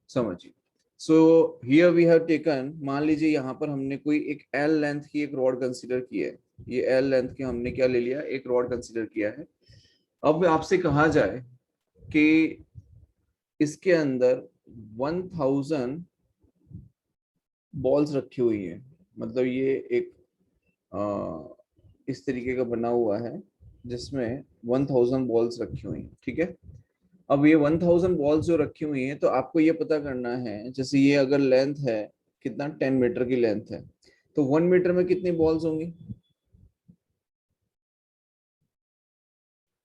समझिए। So here we have taken, मान लीजिए यहाँ पर हमने कोई एक एल लेंथ की एक रॉड कंसीडर की है। ये एल लेंथ की हमने क्या ले लिया, एक रॉड कंसीडर किया है। अब आपसे कहा जाए कि इसके अंदर 1000 बॉल्स रखी हुई है, मतलब ये एक इस तरीके का बना हुआ है जिसमें 1000 बॉल्स रखी हुई हैं, ठीक है। अब ये 1000 बॉल्स जो रखी हुई हैं, तो आपको ये पता करना है, जैसे ये अगर लेंथ है कितना, 10 मीटर की लेंथ है, तो 1 मीटर में कितनी बॉल्स होंगी?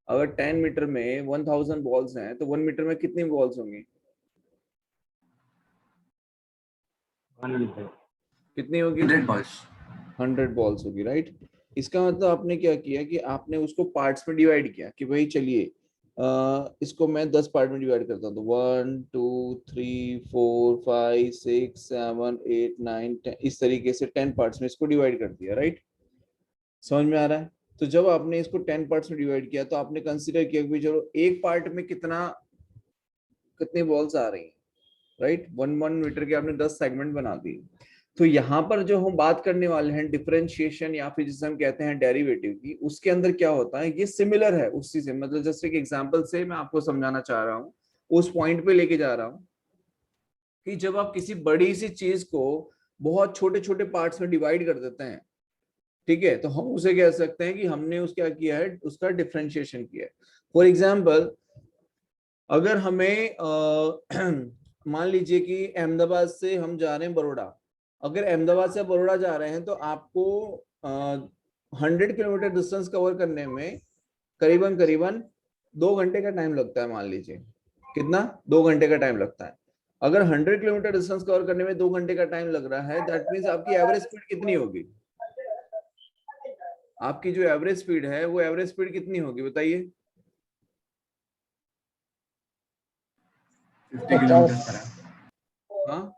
अगर 10 मीटर में 1000 बॉल्स हैं तो 1 मीटर में कितनी बॉल्स होंगी? 100 कितनी होगी? 100 बॉल्स। 100 बॉल्स होगी, राइट। इसका मतलब आपने क्या किया कि आपने उसको पार्ट्स में डिवाइड किया कि भाई चलिए इसको मैं 10 पार्ट में डिवाइड करता हूँ, तो 1 2 3 4 5 6 7 8 9 10, इस तरीके से 10 पार्ट्स में इसको डिवाइड कर दिया, राइट। समझ में आ रहा है? तो जब आपने इसको 10 पार्ट्स में डिवाइड किया तो आपने कंसिडर किया कि चलो एक पार्ट में कितनी बॉल्स आ रही हैं, राइट। 1 मीटर के आपने 10 सेगमेंट बना दिए। तो यहाँ पर जो हम बात करने वाले हैं डिफरेंशिएशन या फिर जिसे हम कहते हैं डेरिवेटिव की, उसके अंदर क्या होता है, ये सिमिलर है उसी से, मतलब जस्ट एक एग्जांपल से मैं आपको समझाना चाह रहा हूँ, उस पॉइंट पे लेके जा रहा हूँ कि जब आप किसी बड़ी सी चीज को बहुत छोटे छोटे पार्ट्स में डिवाइड कर देते हैं, ठीक है, तो हम उसे कह सकते हैं कि हमने उस क्या किया है, उसका डिफरेंशिएशन किया है। फॉर एग्जाम्पल, अगर हमें मान लीजिए कि अहमदाबाद से हम जा रहे हैं बड़ौदा, अगर अहमदाबाद से बड़ौदा जा रहे हैं तो आपको 100 किलोमीटर डिस्टेंस कवर करने में करीबन करीबन 2 घंटे का टाइम लगता है, मान लीजिए। कितना? 2 घंटे का टाइम लगता है। अगर 100 किलोमीटर डिस्टेंस कवर करने में 2 घंटे का टाइम लग रहा है, दैट मीन्स आपकी एवरेज स्पीड कितनी होगी? आपकी जो एवरेज स्पीड है वो एवरेज स्पीड कितनी होगी बताइए? 50 किलोमीटर पर आवर। हाँ,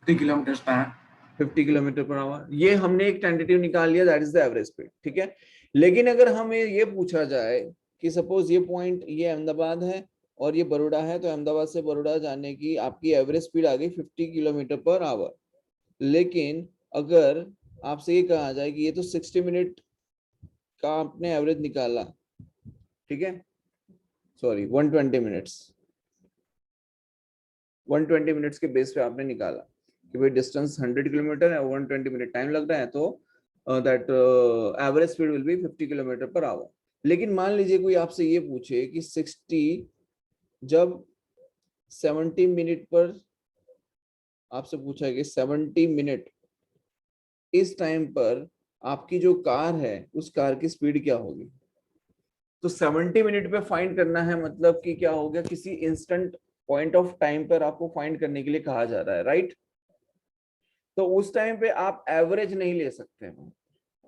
50 kilometre per hour. 50 kilometre per hour, ये हमने एक टेंटेटिव निकाल लिया, that is the average speed, ठीक है। लेकिन अगर हमें ये पूछा जाए कि सपोज ये पॉइंट, ये अहमदाबाद है और ये बड़ौदा है, तो अहमदाबाद से बड़ौदा जाने की आपकी एवरेज स्पीड आ गई 50 किलोमीटर पर आवर। लेकिन अगर आपसे ये कहा जाए कि ये तो 60 मिनट का आपने एवरेज निकाला, ठीक है, सॉरी 120 मिनट्स, 120 मिनट्स के बेस पे आपने निकाला कि भाई डिस्टेंस 100 किलोमीटर है, 120 मिनट टाइम लग रहा है, तो that average speed will be 50 kilometre per hour. लेकिन मान लीजिए कोई आपसे ये पूछे कि 60, जब 70 मिनट पर आपसे पूछा है कि 70 मिनट, इस टाइम पर आपकी जो कार है उस कार की स्पीड क्या होगी? तो 70 मिनट पे फाइंड करना है, मतलब कि क्या हो गया, किसी इंस्टेंट पॉइंट ऑफ टाइम पर आपको फाइंड करने के लिए कहा जा रहा है, राइट। तो उस टाइम पे आप एवरेज नहीं ले सकते हैं,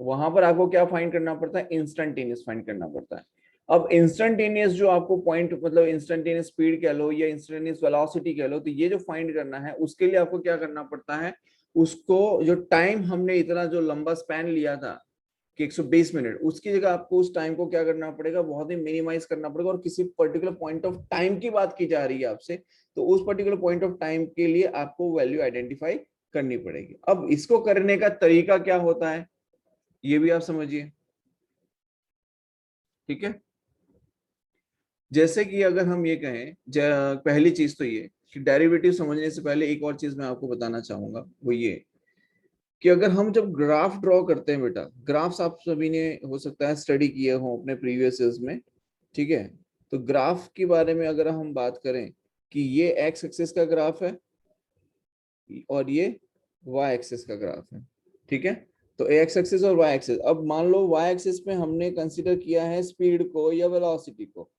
वहां पर आपको क्या फाइंड करना पड़ता है, इंस्टेंटेनियस फाइंड करना पड़ता है। अब इंस्टेंटेनियस जो आपको पॉइंट, मतलब इंस्टेंटेनियस स्पीड कह लो या इंस्टेंटेनियस वेलोसिटी कह लो, तो ये जो फाइंड करना है उसके लिए आपको क्या करना पड़ता है, उसको जो टाइम हमने इतना जो लंबा स्पैन लिया था कि 120 मिनट, उसकी जगह आपको उस टाइम को क्या करना पड़ेगा, बहुत ही मिनिमाइज करना पड़ेगा। और किसी पर्टिकुलर पॉइंट ऑफ टाइम की बात की जा रही है आपसे, तो उस पर्टिकुलर पॉइंट ऑफ टाइम के लिए आपको वैल्यू आइडेंटिफाई करनी पड़ेगी। अब इसको करने का तरीका क्या होता है ये भी आप समझिए, ठीक है। जैसे कि अगर हम ये कहें, पहली चीज तो ये कि डेरिवेटिव समझने से पहले एक और चीज मैं आपको बताना चाहूंगा, वो ये कि अगर हम जब ग्राफ ड्रॉ करते हैं, बेटा ग्राफ्स आप सभी ने हो सकता है स्टडी किए हो अपने प्रीवियस ईयर्स में, ठीक है। तो ग्राफ के बारे में अगर हम बात करें कि ये एक्स एक्सिस का ग्राफ है और ये वाई एक्सिस का ग्राफ है, ठीक है। तो एक्स एक्सिस और वाई एक्सिस, अब मान लो वाई एक्सिस पे हमने कंसीडर किया है स्पीड को या वेलोसिटी को,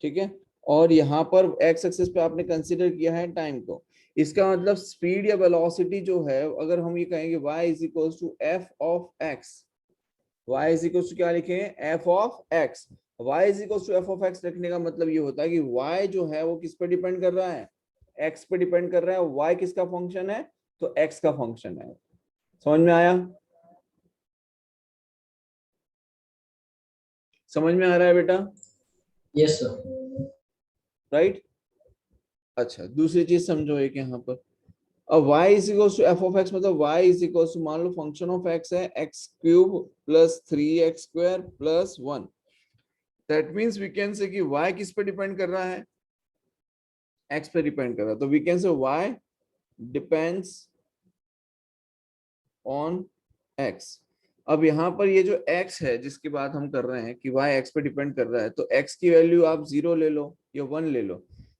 ठीक है, और यहाँ पर एक्स एक्सिस पे आपने कंसीडर किया है टाइम को। इसका मतलब स्पीड या वेलोसिटी जो है, अगर हम ये कहेंगे y is equal to F of X, y is equal to क्या लिखे, F of X. y is equal to F of X रखने का मतलब ये होता है कि y जो है वो किस पे डिपेंड कर रहा है, x पे डिपेंड कर रहा है। y किसका फंक्शन है, तो x का फंक्शन है। समझ में आया? समझ में आ रहा है बेटा? Yes sir. राइट। अच्छा, दूसरी चीज समझो एक यहाँ पर, अब y is equal to F of X, मतलब y इज इक्वल टू, मान लो फंक्शन ऑफ x है X cube plus 3x square plus 1, that means we can say कि y किस पे डिपेंड कर रहा है, x पे डिपेंड कर रहा है, तो we can say y depends on x। अब यहाँ पर ये जो x है जिसकी बात हम कर रहे हैं कि y x पे डिपेंड कर रहा है, तो x की वैल्यू आप 0 ले लो या 1 ले लो,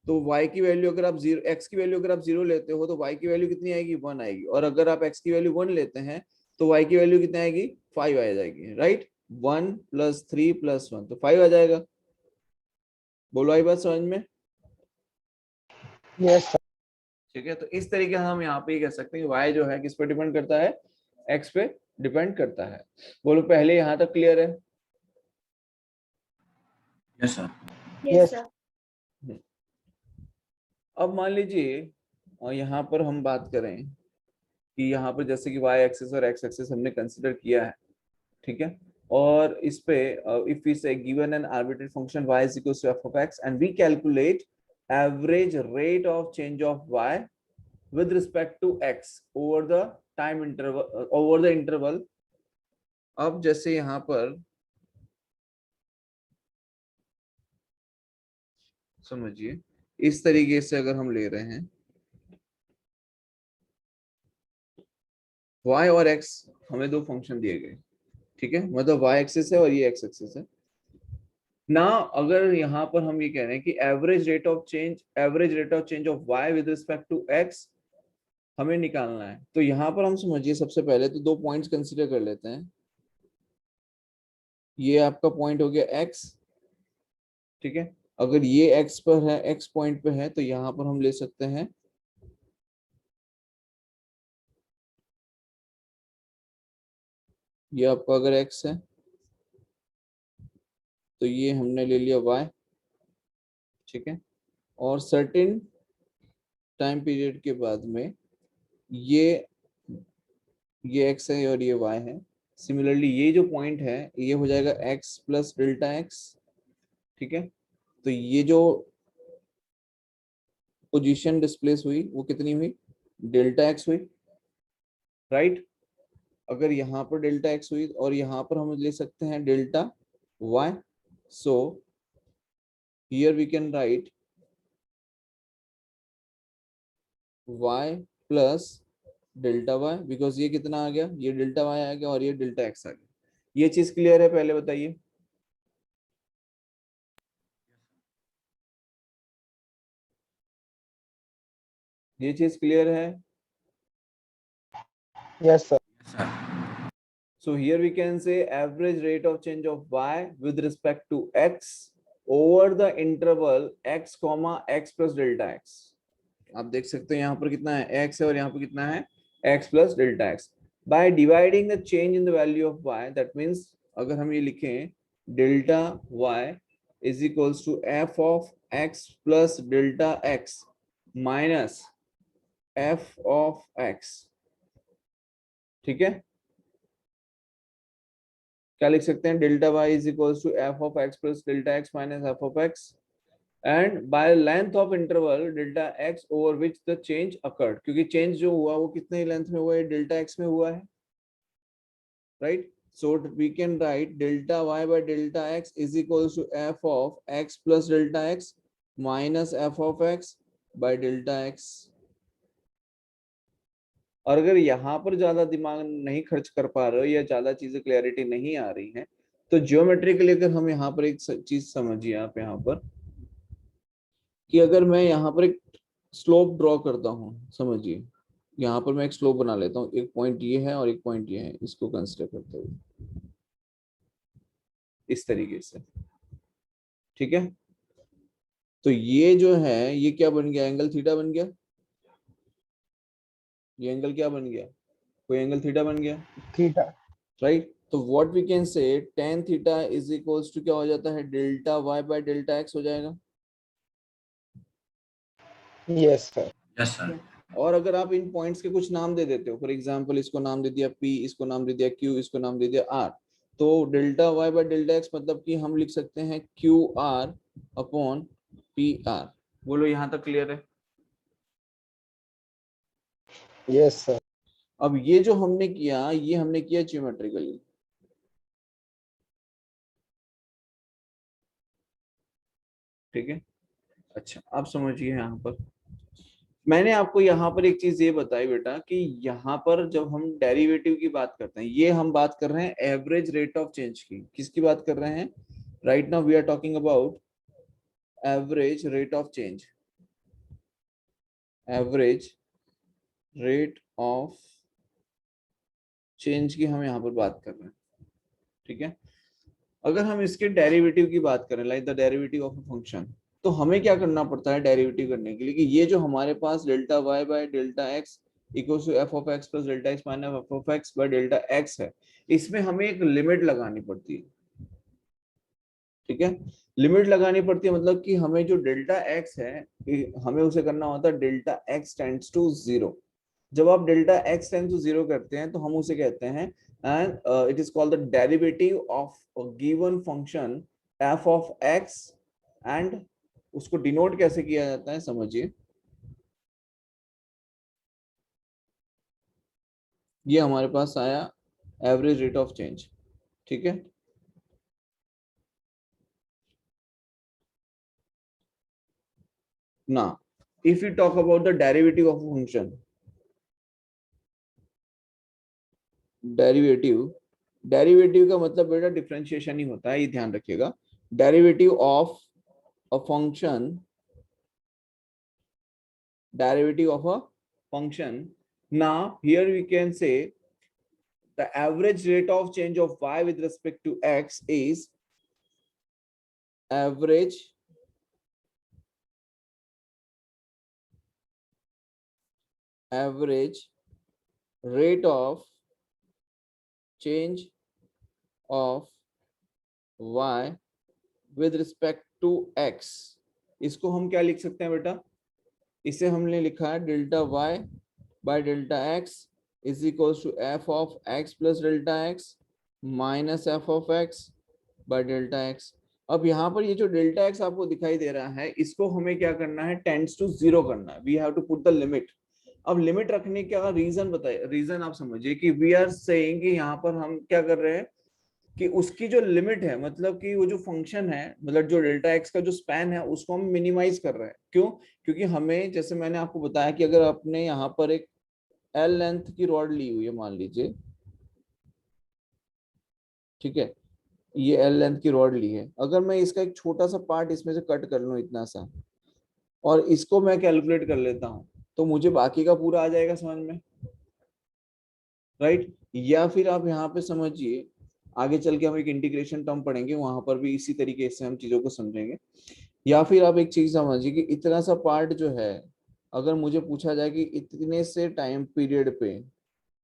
तो y की वैल्यू अगर आप 0, x की वैल्यू अगर आप 0 लेते हो तो y की वैल्यू कितनी आएगी, 1 आएगी, और अगर आप x की वैल्यू 1 लेते हैं तो y की वैल्यू कितनी आएगी, 5 आ जाएगी, राइट। 1 + 3 + 1 तो 5 आ जाएगा। बोलो आई बात समझ में? Yes sir. ठीक है, तो इस तरीके से हम यहाँ पे ये कह सकते हैं कि y जो है किस पे डिपेंड करता है, x पे डिपेंड करता है। बोलो पहले यहाँ तक क्लियर है? Yes sir. यस। अब मान लीजिए यहाँ पर हम बात करें कि यहाँ पर जैसे कि y एक्सिस और x एक्सिस हमने कंसिडर किया है, ठीक है, और इस पे if we say given an arbitrary function y is equal to f of x and we calculate average rate of change of y with respect to x over the time interval, over the interval। अब जैसे यहाँ पर समझिए, इस तरीके से अगर हम ले रहे हैं y और x, हमें दो फंक्शन दिए गए, ठीक है, मतलब y एक्सिस है और ये x एक्सिस है ना। अगर यहाँ पर हम ये कह रहे हैं कि average rate of change of y with respect to x हमें निकालना है, तो यहाँ पर हम समझिए सबसे पहले तो दो पॉइंट्स कंसीडर कर लेते हैं। ये आपका पॉइंट हो गया x, ठीक है, अगर ये x पर है, x पॉइंट पे है, तो यहाँ पर हम ले सकते हैं ये आपका अगर x है तो ये हमने ले लिया y, ठीक है, और सर्टेन टाइम पीरियड के बाद में ये x है और ये y है। सिमिलरली ये जो पॉइंट है ये हो जाएगा x प्लस डेल्टा x, ठीक है, तो ये जो पोजीशन डिस्प्लेस हुई वो कितनी हुई, डेल्टा x हुई, राइट। अगर यहाँ पर डेल्टा x हुई और यहाँ पर हम ले सकते हैं delta y, so here we can write y plus delta y, because ये कितना आ गया, ये डेल्टा y आ गया और ये डेल्टा x आ गया। ये चीज क्लियर है? पहले बताइए। ये चीज क्लियर है? Yes sir. So here we can say average rate of change of y with respect to x over the interval x comma x plus delta x। आप देख सकते हैं यहाँ पर कितना है x है और यहाँ पर कितना है x plus delta x। By dividing the change in the value of y, that means अगर हम ये लिखें delta y is equals to f of x plus delta x minus f of x, ठीक है, क्या लिख सकते हैं, delta y is equals to F of x plus delta x minus F of x and by length of interval delta x over which the change occurred, क्योंकि चेंज जो हुआ वो कितने लेंथ में हुआ है, डेल्टा x में हुआ है, right. So we can write delta y by delta x is equals to F of x plus delta x minus F of x by delta x। और अगर यहाँ पर ज्यादा दिमाग नहीं खर्च कर पा रहे हो या ज्यादा चीजें क्लैरिटी नहीं आ रही हैं, तो ज्योमेट्री के लेकर हम यहाँ पर एक चीज समझिए आप यहाँ पर कि अगर मैं यहाँ पर एक स्लोप ड्रॉ करता हूँ, समझिए यहाँ पर मैं एक स्लोप बना लेता हूँ, एक पॉइंट ये है और एक पॉइंट ये है, इसको कंसिडर करते हुए इस तरीके से, ठीक है, तो ये जो है ये क्या बन गया, एंगल थीटा बन गया, ये एंगल क्या बन गया, कोई एंगल थीटा बन गया, थीटा। राइट। तो what we can say tan theta is equals to क्या हो जाता है, delta y by delta x हो जाएगा। Yes sir. Yes sir. और अगर आप इन पॉइंट्स के कुछ नाम दे देते हो, फॉर एग्जांपल इसको नाम दे दिया p, इसको नाम दे दिया q, इसको नाम दे दिया r, तो delta y by delta x मतलब कि हम लिख सकते हैं qr अपॉन पी आर। बोलो यहाँ तक क्लियर है? Yes, sir. अब ये जो हमने किया, ये हमने किया ज्योमेट्रिकली। ठीक है, अच्छा आप समझिए यहाँ पर मैंने आपको यहाँ पर एक चीज ये बताई बेटा कि यहाँ पर जब हम डेरिवेटिव की बात करते हैं, ये हम बात कर रहे हैं एवरेज रेट ऑफ चेंज की। किसकी बात कर रहे हैं? Right now we are talking about average rate of change. Average rate of change की हम यहाँ पर बात कर रहे हैं। ठीक है, अगर हम इसके डेरिवेटिव की बात करें, like the derivative of a function, तो हमें क्या करना पड़ता है डेरिवेटिव करने के लिए कि ये जो हमारे पास delta Y by delta X equal to F of x plus delta X minus F of X by delta X है, इसमें हमें एक लिमिट लगानी पड़ती है। ठीक है, लिमिट लगानी पड़ती है मतलब कि हमें जो डेल्टा एक्स है हमें उसे करना होता है delta X tends to zero. जब आप delta X tends to zero करते हैं तो हम उसे कहते हैं and it is called the derivative of given function F of X. And उसको डिनोट कैसे किया जाता है समझिए, ये हमारे पास आया एवरेज रेट ऑफ चेंज। ठीक है, ना if you talk about the derivative of function, derivative, derivative का मतलब बेटा डिफरेंशिएशन ही होता है, ये ध्यान रखिएगा। Derivative of a function, derivative of a function. Now here we can say the average rate of change of y with respect to x is average rate of change of y with respect to x। इसको हम क्या लिख सकते हैं बेटा? इसे हमने लिखा है delta y by delta x is equals to F of x plus delta x minus F of x by delta x। अब यहाँ पर ये जो डेल्टा x आपको दिखाई दे रहा है, इसको हमें क्या करना है? टेंड्स टू जीरो करना है। We have to put the limit. अब लिमिट रखने का रीजन बताइए, रीजन आप समझिए कि वी आर सेइंग कि यहाँ पर हम क्या कर रहे हैं कि उसकी जो लिमिट है, मतलब कि वो जो फंक्शन है, मतलब जो डेल्टा एक्स का जो स्पैन है, उसको हम मिनिमाइज कर रहे हैं। क्यों? क्योंकि हमें, जैसे मैंने आपको बताया कि अगर आपने यहाँ पर एक एल लेंथ की रॉड ली हुई है मान लीजिए, ठीक है, ये एल लेंथ की रॉड ली है, अगर मैं इसका एक छोटा सा पार्ट इसमें से कट कर लूं इतना सा, और इसको मैं कैलकुलेट कर लेता हूं, तो मुझे बाकी का पूरा आ जाएगा समझ में, राइट? या फिर आप यहाँ पे समझिए, आगे चल के हम एक इंटीग्रेशन टर्म पढ़ेंगे, वहां पर भी इसी तरीके से हम चीजों को समझेंगे। या फिर आप एक चीज समझिए कि इतना सा पार्ट जो है, अगर मुझे पूछा जाए कि इतने से टाइम पीरियड पे,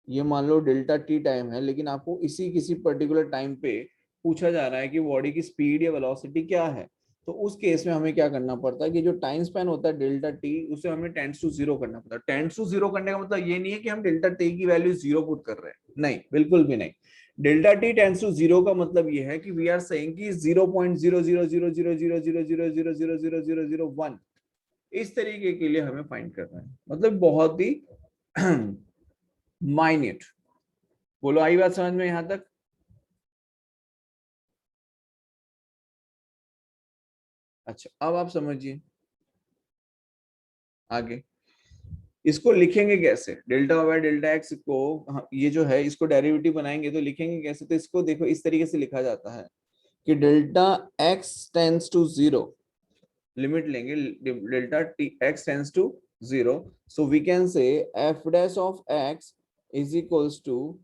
ये मान लो डेल्टा टी टाइम है, लेकिन आपको इसी किसी पर्टिकुलर टाइम पे पूछा जा रहा है कि बॉडी की स्पीड या वेलोसिटी क्या है, तो उस केस में हमें क्या करना पड़ता है कि जो टाइम स्पैन होता है डेल्टा टी, उसे हमें टेंड्स टू जीरो करना पड़ता है। टेंड्स टू जीरो करने का मतलब ये नहीं है कि हम डेल्टा टी की वैल्यू जीरो पुट कर रहे हैं, नहीं, बिल्कुल भी नहीं। Delta T tends to zero का मतलब ये है कि वी आर सेइंग कि 0.0000000000001 इस तरीके के लिए हमें फाइंड करना है, मतलब बहुत ही माइन्यूट। बोलो आई बात समझ में यहां तक? अच्छा अब आप समझिए आगे, इसको लिखेंगे कैसे? डेल्टा बाय डेल्टा एक्स को, ये जो है इसको डेरिवेटिव बनाएंगे तो लिखेंगे कैसे? तो इसको देखो, इस तरीके से लिखा जाता है कि delta X tends to zero, limit लेंगे delta T X tends to zero, so we can say F dash of X is equals to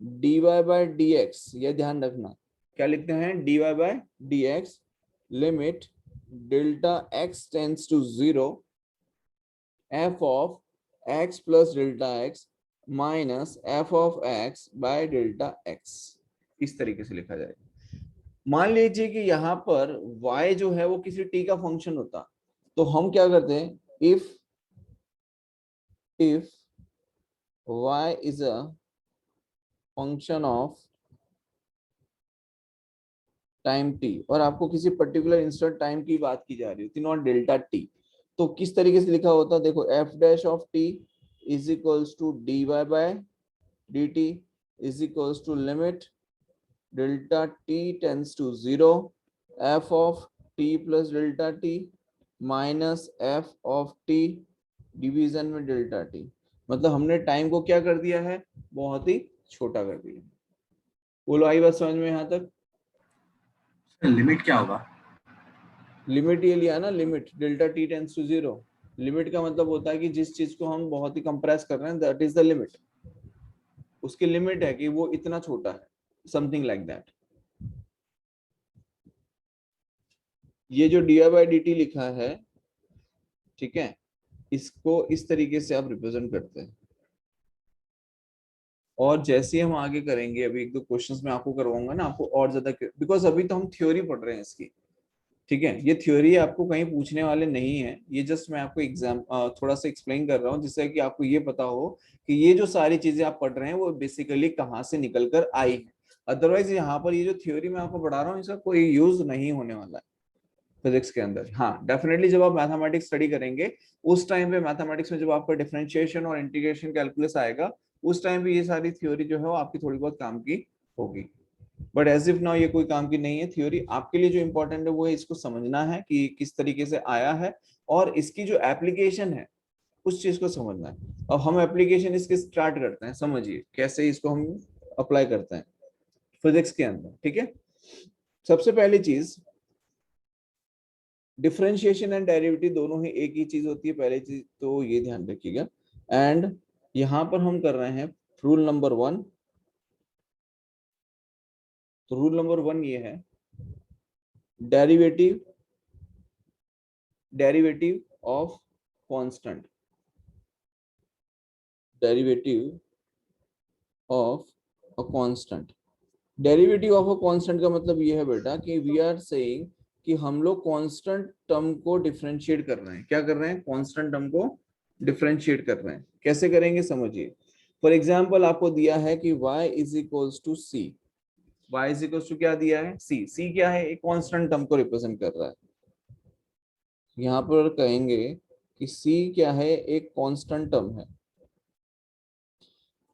D Y by D x. ये ध्यान रखना, क्या लिखते हैं? D Y by D X limit delta X tends to zero F of x plus delta X minus F of X by delta X. इस तरीके से लिखा जाएगा। मान लीजिए कि यहाँ पर y जो है वो किसी t का फंक्शन होता, तो हम क्या करते हैं? If y is a function of time T, और आपको किसी पर्टिकुलर इंस्टेंट टाइम की बात की जा रही होती, नॉट डेल्टा टी, तो किस तरीके से लिखा होता? देखो F dash of T is equals to D Y by D T is equals to limit delta T tends to zero F of T plus delta T minus F of T division में delta T. मतलब हमने time को क्या कर दिया है? बहुत ही छोटा कर दिया। बोलो आई बात समझ में यहाँ तक? लिमिट क्या होगा? लिमिट ये लिया ना, limit delta T tends to zero. Limit का मतलब होता है कि जिस चीज को हम बहुत ही कंप्रेस कर रहे हैं, दैट इज द लिमिट। उसकी लिमिट है कि वो इतना छोटा है, समथिंग लाइक दैट। ये जो डी बाई डी टी लिखा है, ठीक है, इसको इस तरीके से आप रिप्रेजेंट करते हैं। और जैसे हम आगे करेंगे, अभी एक दो क्वेश्चंस में आपको करवाऊंगा ना, आपको और ज्यादा, बिकॉज अभी तो हम थ्योरी पढ़ रहे हैं इसकी, ठीक है। ये थ्योरी आपको कहीं पूछने वाले नहीं है, ये जस्ट मैं आपको एग्जाम थोड़ा सा एक्सप्लेन कर रहा हूँ, जिससे कि आपको ये पता हो कि ये जो सारी चीजें आप पढ़ रहे हैं वो बेसिकली कहाँ से निकल कर आई है। अदरवाइज यहाँ पर ये जो थ्योरी मैं आपको पढ़ा रहा हूँ, इसका कोई यूज नहीं होने वाला है फिजिक्स के अंदर। हाँ डेफिनेटली जब आप मैथमेटिक्स स्टडी करेंगे, उस टाइम पे मैथमेटिक्स में जब आपका डिफरेंशिएशन और इंटीग्रेशन कैलकुलस आएगा, उस टाइम पे ये सारी थ्योरी जो है वो आपकी थोड़ी बहुत काम की होगी। बट एज इफ नाउ ये कोई काम की नहीं है थ्योरी। आपके लिए जो इंपॉर्टेंट है वो है इसको समझना है कि किस तरीके से आया है, और इसकी जो एप्लीकेशन है उस चीज को समझना है। अब हम एप्लीकेशन इसके स्टार्ट करते हैं, समझिए कैसे इसको हम अप्लाई करते हैं फिजिक्स के अंदर, ठीक है। सबसे पहली चीज, डिफरेंशिएशन एंड डेरिवेटिव दोनों ही एक ही चीज होती है, पहली चीज तो ये ध्यान रखिएगा। एंड यहां पर हम कर रहे हैं रूल नंबर 1। तो रूल नंबर 1 ये है, derivative of constant, derivative of a constant. Derivative of a constant का मतलब ये है बेटा कि वी आर सेइंग कि हम लोग कांस्टेंट टर्म को डिफरेंशिएट कर रहे हैं। क्या कर रहे हैं? कांस्टेंट टर्म को डिफरेंशिएट कर रहे हैं। कैसे करेंगे समझिए। फॉर एग्जांपल आपको दिया है कि y is equals to C. y is equals to क्या दिया है? c। c क्या है? एक कांस्टेंट टर्म को रिप्रेजेंट कर रहा है। यहाँ पर कहेंगे कि c क्या है? एक कांस्टेंट टर्म है।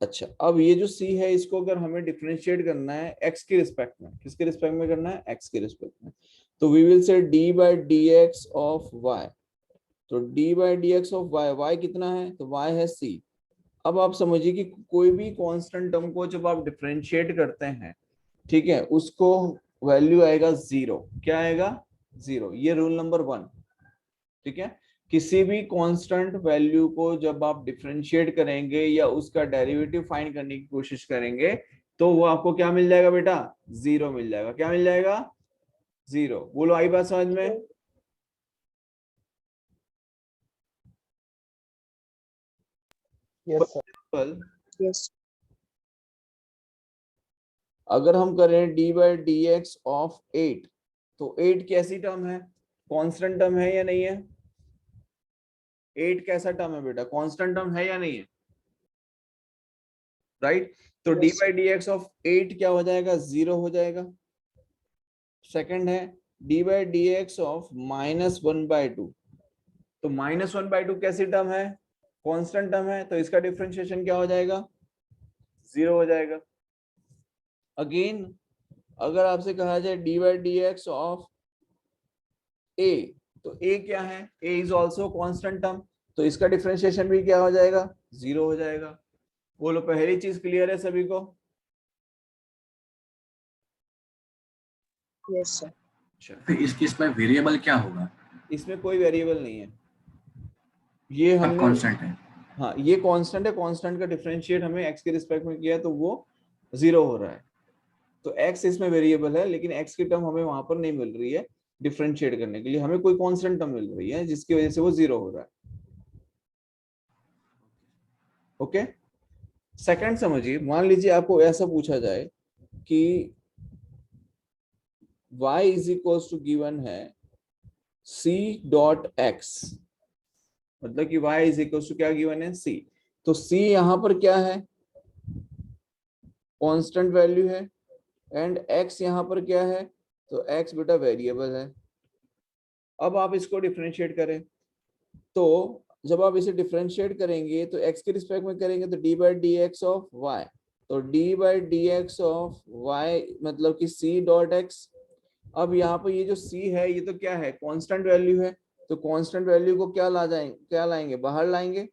अच्छा, अब ये जो c है इसको अगर हमें डिफरेंशिएट करना है x के रिस्पेक्ट में, किसके रिस्पेक्ट में करना है? x के रिस्पेक्ट में। तो we will say d by D x of y। तो d by D x of y, y कितना है? तो y है c। अब आप समझिए कि कोई भी कांस्टेंट टर्म को जब आप डिफरेंशिएट करते हैं, ठीक है, उसको वैल्यू आएगा 0। क्या आएगा? 0। ये रूल नंबर 1, ठीक है। किसी भी कांस्टेंट वैल्यू को जब आप डिफरेंशिएट करेंगे या उसका डेरिवेटिव फाइंड करने की कोशिश करेंगे, तो वो आपको क्या मिल जाएगा बेटा? 0 मिल जाएगा। क्या मिल जाएगा? 0। बोलो आई बात समझ में? Yes, sir. Yes. अगर हम करें d by D x of 8, तो 8 कैसी टर्म है? कांस्टेंट टर्म है या नहीं है? 8 कैसा टर्म है बेटा? कांस्टेंट टर्म है या नहीं है? राइट। तो d Yes. By D x of 8 क्या हो जाएगा? 0 हो जाएगा। सेकंड है d by D x of -1/2। तो -1/2 कैसी टर्म है? कांस्टेंट टर्म है, तो इसका डिफरेंशिएशन क्या हो जाएगा? 0 हो जाएगा। अगेन अगर आपसे कहा जाए d by D x of a, तो a क्या है? a is also constant term, तो इसका डिफरेंशिएशन भी क्या हो जाएगा? 0 हो जाएगा। बोलो पहली चीज क्लियर है सभी को? Yes, sir. अच्छा, फिर इस केस में वेरिएबल क्या होगा? इसमें कोई वेरिएबल नहीं है, ये सब हमने, कांस्टेंट है। हाँ ये कांस्टेंट है। कांस्टेंट का डिफरेंशिएट हमें x के रिस्पेक्ट में किया है तो वो 0 हो रहा है। तो x इसमें वेरिएबल है, लेकिन x की टर्म हमें वहां पर नहीं मिल रही है डिफरेंशिएट करने के लिए, हमें कोई कांस्टेंट टर्म मिल रही है जिसकी वजह से वो 0 हो रहा है। ओके, सेकंड समझिए। मान लीजिए आपको ऐसा पूछा जाए कि y is equal to given है c डॉट x, मतलब कि y इज इक्वल टू क्या गिवन है? c। तो c यहां पर क्या है? कांस्टेंट वैल्यू है। एंड x यहां पर क्या है? तो x बेटा वेरिएबल है। अब आप इसको डिफरेंशिएट करें, तो जब आप इसे डिफरेंशिएट करेंगे तो x के रिस्पेक्ट में करेंगे तो d by D x of Y, तो d by D x of Y मतलब कि c डॉट एक्स। अब यहाँ पर ये जो c है ये तो क्या है, कांस्टेंट वैल्यू है, तो कांस्टेंट वैल्यू को क्या लाएंगे, बाहर लाएंगे,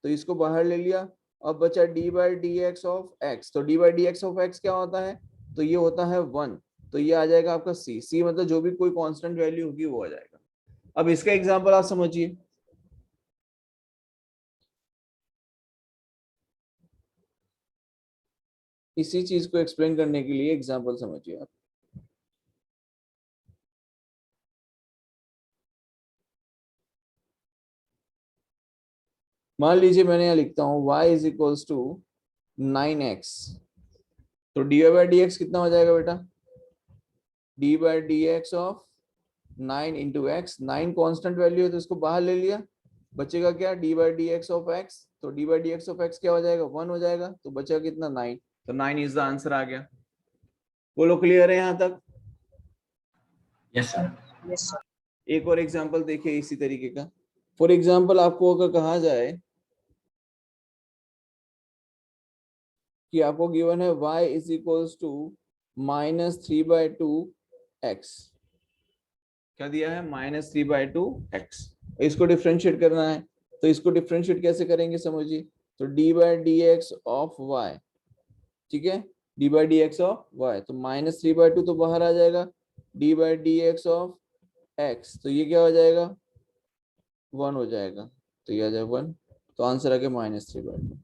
तो इसको बाहर ले लिया। अब बचा d by D x of x, तो d by D x of x क्या होता है, तो ये होता है 1, तो ये आ जाएगा आपका c मतलब जो भी कोई कांस्टेंट वैल्यू होगी वो आ जाएगा। अब इसका एग्जांपल आप समझिए, इसी चीज को एक्सप्लेन करने के लिए एग्जांपल समझिए आप। मान लीजिए मैंने यहाँ लिखता हूँ y is equals to 9x, तो डी बाई डी एक्स कितना हो जाएगा बेटा, d by D x of 9 into x, 9 constant value है तो इसको बाहर ले लिया, बचेगा क्या d by D x of x, तो d by D x of x क्या हो जाएगा, 1 हो जाएगा, तो बचेगा कितना 9, तो 9 इज द आंसर आ गया। बोलो क्लियर है यहाँ तक? Yes sir. Yes, sir. एक और एग्जांपल देखिए इसी तरीके का। फॉर एग्जांपल आपको अगर कहा जाए कि आपको गिवन है y is equals to -3/2x, क्या दिया है, -3/2x, इसको डिफरेंशिएट करना है, तो इसको डिफरेंशिएट कैसे करेंगे समझिए, तो d by D x of Y, ठीक है, d by D x of Y, तो -3/2 तो बाहर आ जाएगा, d by D x of x, तो ये क्या हो जाएगा 1 हो जाएगा, तो ये आ जाएगा 1, तो आंसर आ गया -3/2।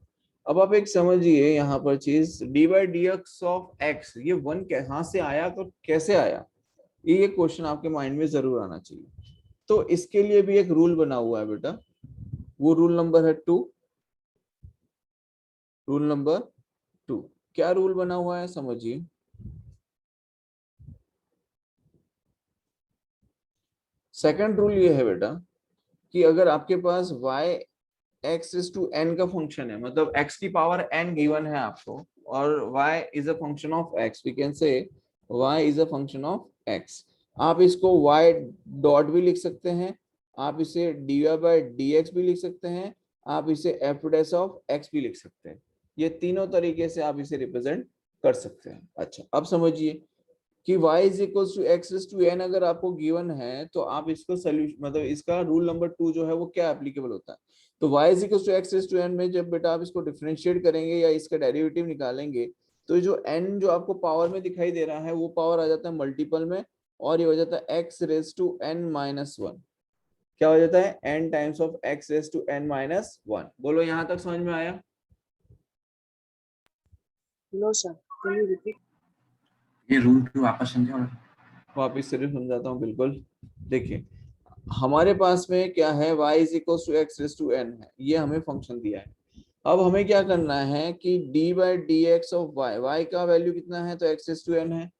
अब आप एक समझिए यहाँ पर चीज, d by D x of x, ये 1 कहाँ से आया, तो कैसे आया, ये क्वेश्चन आपके माइंड में जरूर आना चाहिए। तो इसके लिए भी एक रूल बना हुआ है बेटा, वो रूल नंबर है 2, रूल नंबर 2। क्या रूल बना हुआ है समझिए, सेकंड रूल ये है बेटा कि अगर आपके पास y x is to n का फंक्शन है, मतलब x की पावर n गिवन है आपको, और y is a function of x, we can say y is a function of x। आप इसको y डॉट भी लिख सकते हैं, आप इसे dy बाई dx भी लिख सकते हैं, आप इसे f डैश ऑफ x भी लिख सकते हैं, ये तीनों तरीके से आप इसे रिप्रेजेंट कर सकते हैं। अच्छा अब समझिए कि y is equals to X is to N अगर आपको गिवन है, तो आप इसको सोल्यूशन मतलब इसका रूल नंबर 2 जो है वो क्या एप्लीकेबल होता है, तो y is equals to X is to N में जब बेटा आप इसको डिफरेंशिएट करेंगे या इसका डेरिवेटिव निकालेंगे, तो जो n जो आपको पावर में दिखाई दे रहा है वो पावर आ जाता है मल्टीपल में, और ये हो जाता है x raise to n minus 1, क्या हो जाता है n times of x raise to n minus 1। बोलो यहाँ तक समझ में आया? No, sir. Can you repeat? ये रूल 2 वापस समझे और वापिस से समझाता हूँ, बिल्कुल देखिए हमारे पास में क्या है, y is equal to X raise to N है, ये हमें फंक्शन दिया है। अब हमें क्या करना है कि d by D x of y, y का वैल्यू कितना है, तो एक्स रेज टू एन है,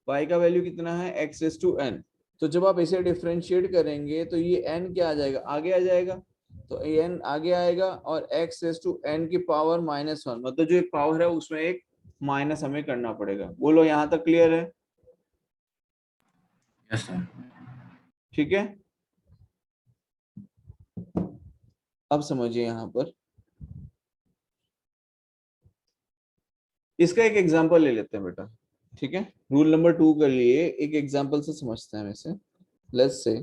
y का वैल्यू कितना है एक्स रेज टू एन, तो जब आप इसे डिफरेंशिएट करेंगे तो ये n क्या आ जाएगा, आगे आ जाएगा, तो n आगे आएगा, और x रेज टू n की पावर -1, मतलब जो एक पावर है उसमें एक माइनस हमें करना पड़ेगा। बोलो यहाँ तक क्लियर है? Yes sir. ठीक है, अब समझिए यहाँ पर इसका एक एग्जांपल ले लेते हैं बेटा, ठीक है, रूल नंबर 2 के लिए एक एग्जांपल से समझते हैं वैसे। लेट्स से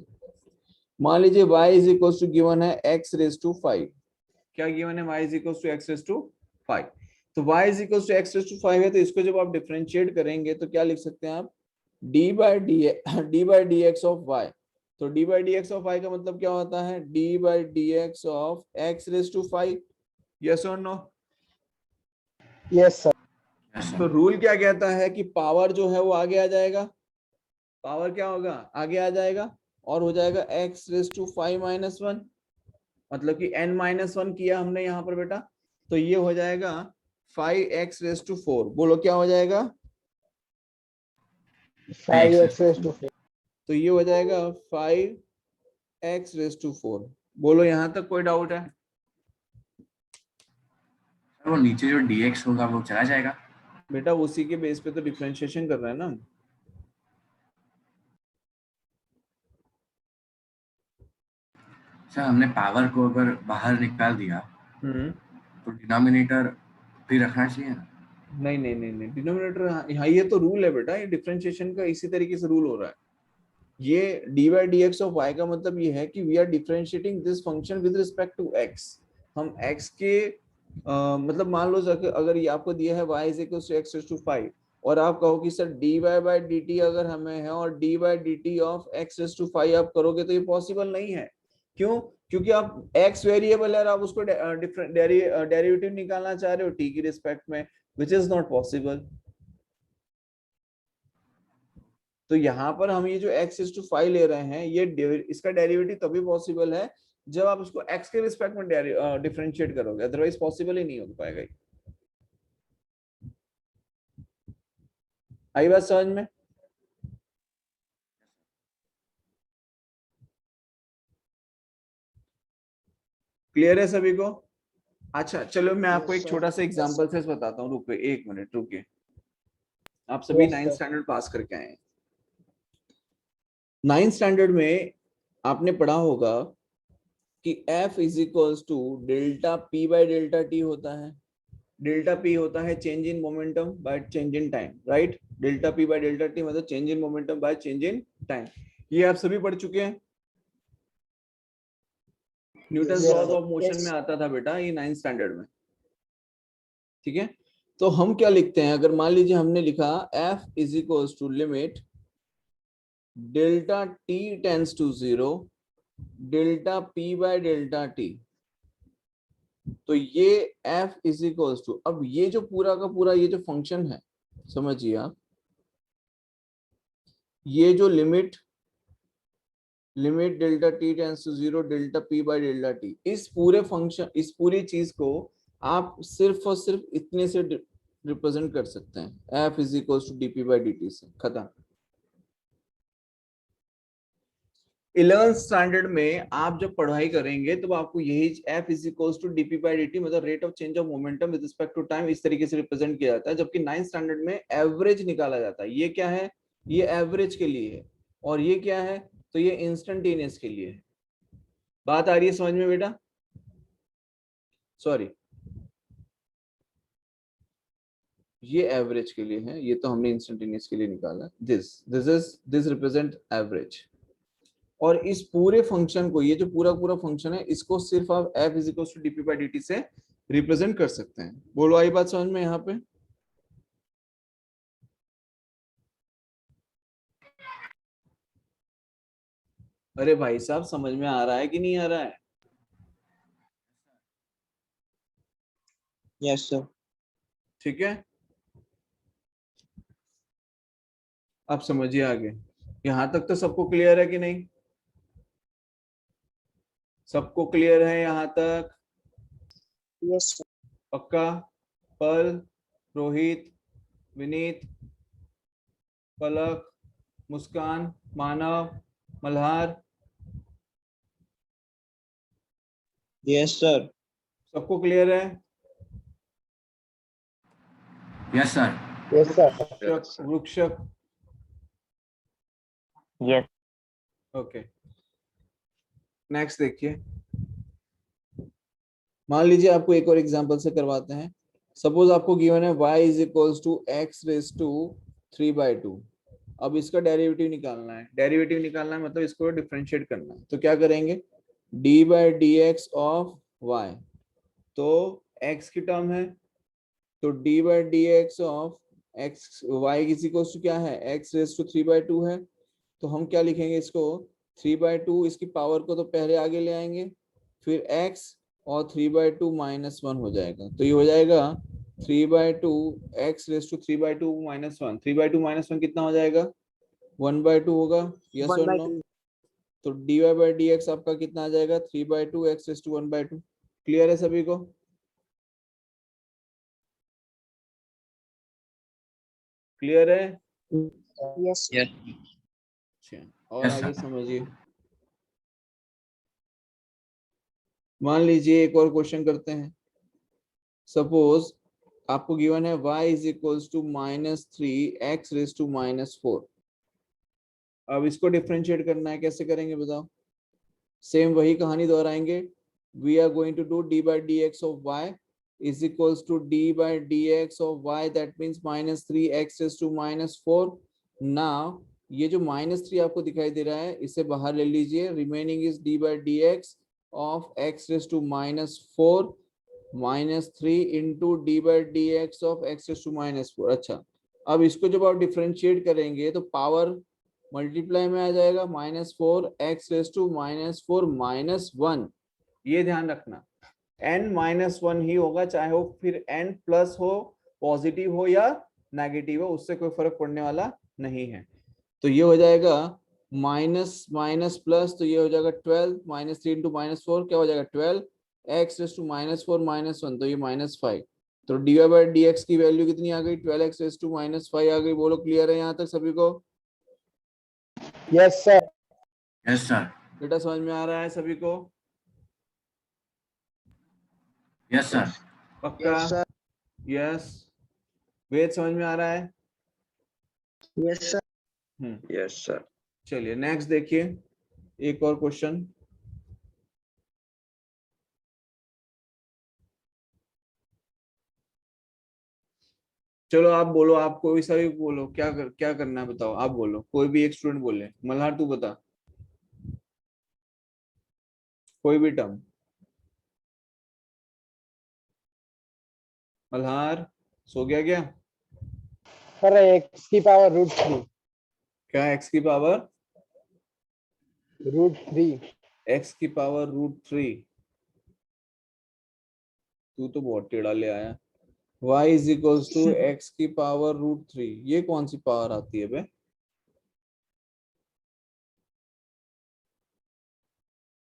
मान लीजिए y is equal to given है x रेज टू 5, क्या गिवन है, y is equal to x raise to 5, तो y is equal to x raise to 5 है, तो इसको जब आप डिफरेंशिएट करेंगे तो क्या लिख सकते हैं आप, d by D x of y, तो d by D x of y का मतलब क्या होता है, d by D x of x raise to 5, yes और नो? Yes, sir. यस तो सर। रूल क्या कहता है कि पावर जो है वो आगे आ जाएगा, पावर क्या होगा, आगे आ जाएगा, और हो जाएगा x रेज टू 5 माइनस 1, मतलब कि n माइनस 1 किया हमने यहाँ पर बेटा, तो ये हो जाएगा 5x रेज टू 4, बोलो क्या हो जाएगा, 5x raised to 4. तो ये हो जाएगा 5x रेज टू 4। बोलो यहाँ तक कोई डाउट है? सर वो नीचे जो dx होगा वो चला जाएगा। बेटा उसी के बेस पे तो डिफरेंशिएशन कर रहे हैं ना, सर हमने पावर को अगर बाहर निकाल दिया तो डिनोमिनेटर भी रखना चाहिए ना? नहीं नहीं नहीं नहीं, डिनोमिनेटर यहाँ, ये तो रूल है बेटा, ये डिफरेंशिएशन का इसी तरीके से रूल हो रहा है। ये dy dx ऑफ y का मतलब ये है कि we are differentiating this function with respect to x। हम x के मतलब मान लो अगर ये आपको दिया है y is equal to x raise to 5 और आप कहो कि सर dy बाय dt अगर हमें है और dy by dt of x raise to 5 आप करोगे तो ये पॉसिबल नहीं है। क्यों? क्योंकि आप x वेरिएबल है और आप उसको डेरिवेटिव निकालना चाह रहे हो t की रिस्पेक्ट में, विच इज नॉट पॉसिबल। तो यहाँ पर हम ये जो x इज टू 5 ले रहे हैं, ये इसका डेरिवेटिव तभी पॉसिबल है जब आप उसको x के रिस्पेक्ट में डिफरेंशिएट करोगे, अदरवाइज पॉसिबल ही नहीं हो पाएगा। आई बात समझ में? क्लियर है सभी को? अच्छा चलो मैं आपको एक छोटा सा एग्जांपल से बताता हूँ, रुकिए 1 मिनट रुकिए। आप सभी 9th स्टैंडर्ड पास करके आए हैं। 9th स्टैंडर्ड में आपने पढ़ा होगा कि F is equals to delta P by delta T होता है। डेल्टा P होता है change in momentum by change in time, right? Delta P by delta T मतलब change in momentum by change in time. ये आप सभी पढ़ चुके हैं। न्यूटन लॉज ऑफ मोशन में आता था बेटा ये 9th स्टैंडर्ड में, ठीक है? तो हम क्या लिखते हैं, अगर मान लीजिए हमने लिखा F is equals to limit delta T tends to 0 delta P by delta T, तो ये F इज इक्वल्स टू, अब ये जो पूरा का पूरा ये जो फंक्शन है समझिए आप, ये जो limit delta T tends to 0 delta P by delta T, इस पूरे फंक्शन, इस पूरी चीज को आप सिर्फ और सिर्फ इतने से रिप्रेजेंट कर सकते हैं, F is equals to dP by dt से, खत्म। 11th स्टैंडर्ड में आप जब पढ़ाई करेंगे तो आपको यही F is equals to dP by dt मतलब rate of change of momentum with respect to time इस तरीके से रिप्रेजेंट किया जाता है, जबकि 9th स्टैंडर्ड में एवरेज निकाला जाता है। ये क्या है? ये एवरेज के लिए है, और ये क्या है? तो ये इंस्टेंटेनियस के लिए है। बात आ रही है समझ में बेटा? सॉरी, ये एवरेज के लिए है, ये तो हमने इंस्टेंटेनियस के लिए निकाला। This represent average. और इस पूरे फंक्शन को, ये जो पूरा पूरा फंक्शन है, इसको सिर्फ आप F is equal to dP by dt से रिप्रेजेंट कर सकते हैं। बोलो आई बात समझ में यहाँ पे? अरे भाई साहब समझ में आ रहा है कि नहीं आ रहा है? Yes sir. ठीक है, आप समझिए आगे। यहां तक तो सबको क्लियर है कि नहीं? सबको क्लियर है यहां तक? Yes sir. पक्का? पल, रोहित, विनीत, पलक, मुस्कान, मानव, मल्हार, यस सर। सबको क्लियर है? Yes sir. Yes sir. वृक्षक, यस। ओके। नेक्स्ट देखिए, मान लीजिए आपको एक और एग्जांपल से करवाते हैं। सपोज आपको गिवन है y is equals to x raise to 3/2। अब इसका डेरिवेटिव निकालना है। डेरिवेटिव निकालना है मतलब इसको डिफरेंशिएट करना है। तो क्या करेंगे? d by dx of y, तो x की टर्म है, तो d by dx of x y is equals to क्या है? x रेज टू 3/2 है। तो हम क्या लिखेंगे इसको? 3/2, इसकी पावर को तो पहले आगे ले आएंगे, फिर x और 3/2 -1 हो जाएगा। तो ये हो जाएगा 3/2 x रेज टू 3/2 -1। 3/2 -1 कितना हो जाएगा? 1/2 होगा, यस और नो? तो dy बाय dx आपका कितना आ जाएगा? 3/2 x रेज टू 1/2। क्लियर है सभी को? क्लियर है? यस। अच्छा, और Yes, आगे sir. समझिए। मान लीजिए एक और क्वेश्चन करते हैं। सपोज आपको गिवन है y is equals to -3 x raise to -4। अब इसको डिफरेंशिएट करना है, कैसे करेंगे बताओ? सेम वही कहानी दोहराएंगे. We are going to do d by dx of y is equals to d by dx of y, that means minus 3x raised to minus 4. now ये जो -3 आपको दिखाई दे रहा है इसे बाहर ले लीजिए. Remaining is d by dx of x raised to minus 4 minus 3 into d by dx of x raised to minus 4. अच्छा, अब इसको जब आप डिफरेंशिएट करेंगे तो पावर मल्टीप्लाई में आ जाएगा -4 x raised to minus 4 minus 1. ये ध्यान रखना n-1 ही होगा, चाहे वो फिर n प्लस हो, पॉजिटिव हो या नेगेटिव हो, उससे कोई फर्क पड़ने वाला नहीं है. तो ये हो जाएगा माइनस माइनस प्लस, तो ये हो जाएगा 12 -3 इंटू -4 क्या हो जाएगा 12 x रेस टू -4 -1, तो ये -5. तो dy बाई dx की वैल्यू कितनी आ गई 12x रेस टू -5 आ गई. बोलो क्लियर है यहाँ तक सभी को? Yes sir. Yes sir. बेटा समझ में आ रहा है सभी को? Yes sir. पक्का? यस. वेद समझ में आ रहा है? Yes sir. Yes sir. चलिए नेक्स्ट देखिए, एक और क्वेश्चन. चलो आप बोलो, आप कोई सा भी बोलो, क्या करना है बताओ, आप बोलो, कोई भी एक स्टूडेंट बोले. मल्हार तू बता, कोई भी टर्म. मल्हार सो गया क्या? सर x की पावर √3. क्या x की पावर √3. x की पावर √3? तू तो बहुत टेढ़ा ले आया. y is equals to x की पावर √3. ये कौन सी पावर आती है बे?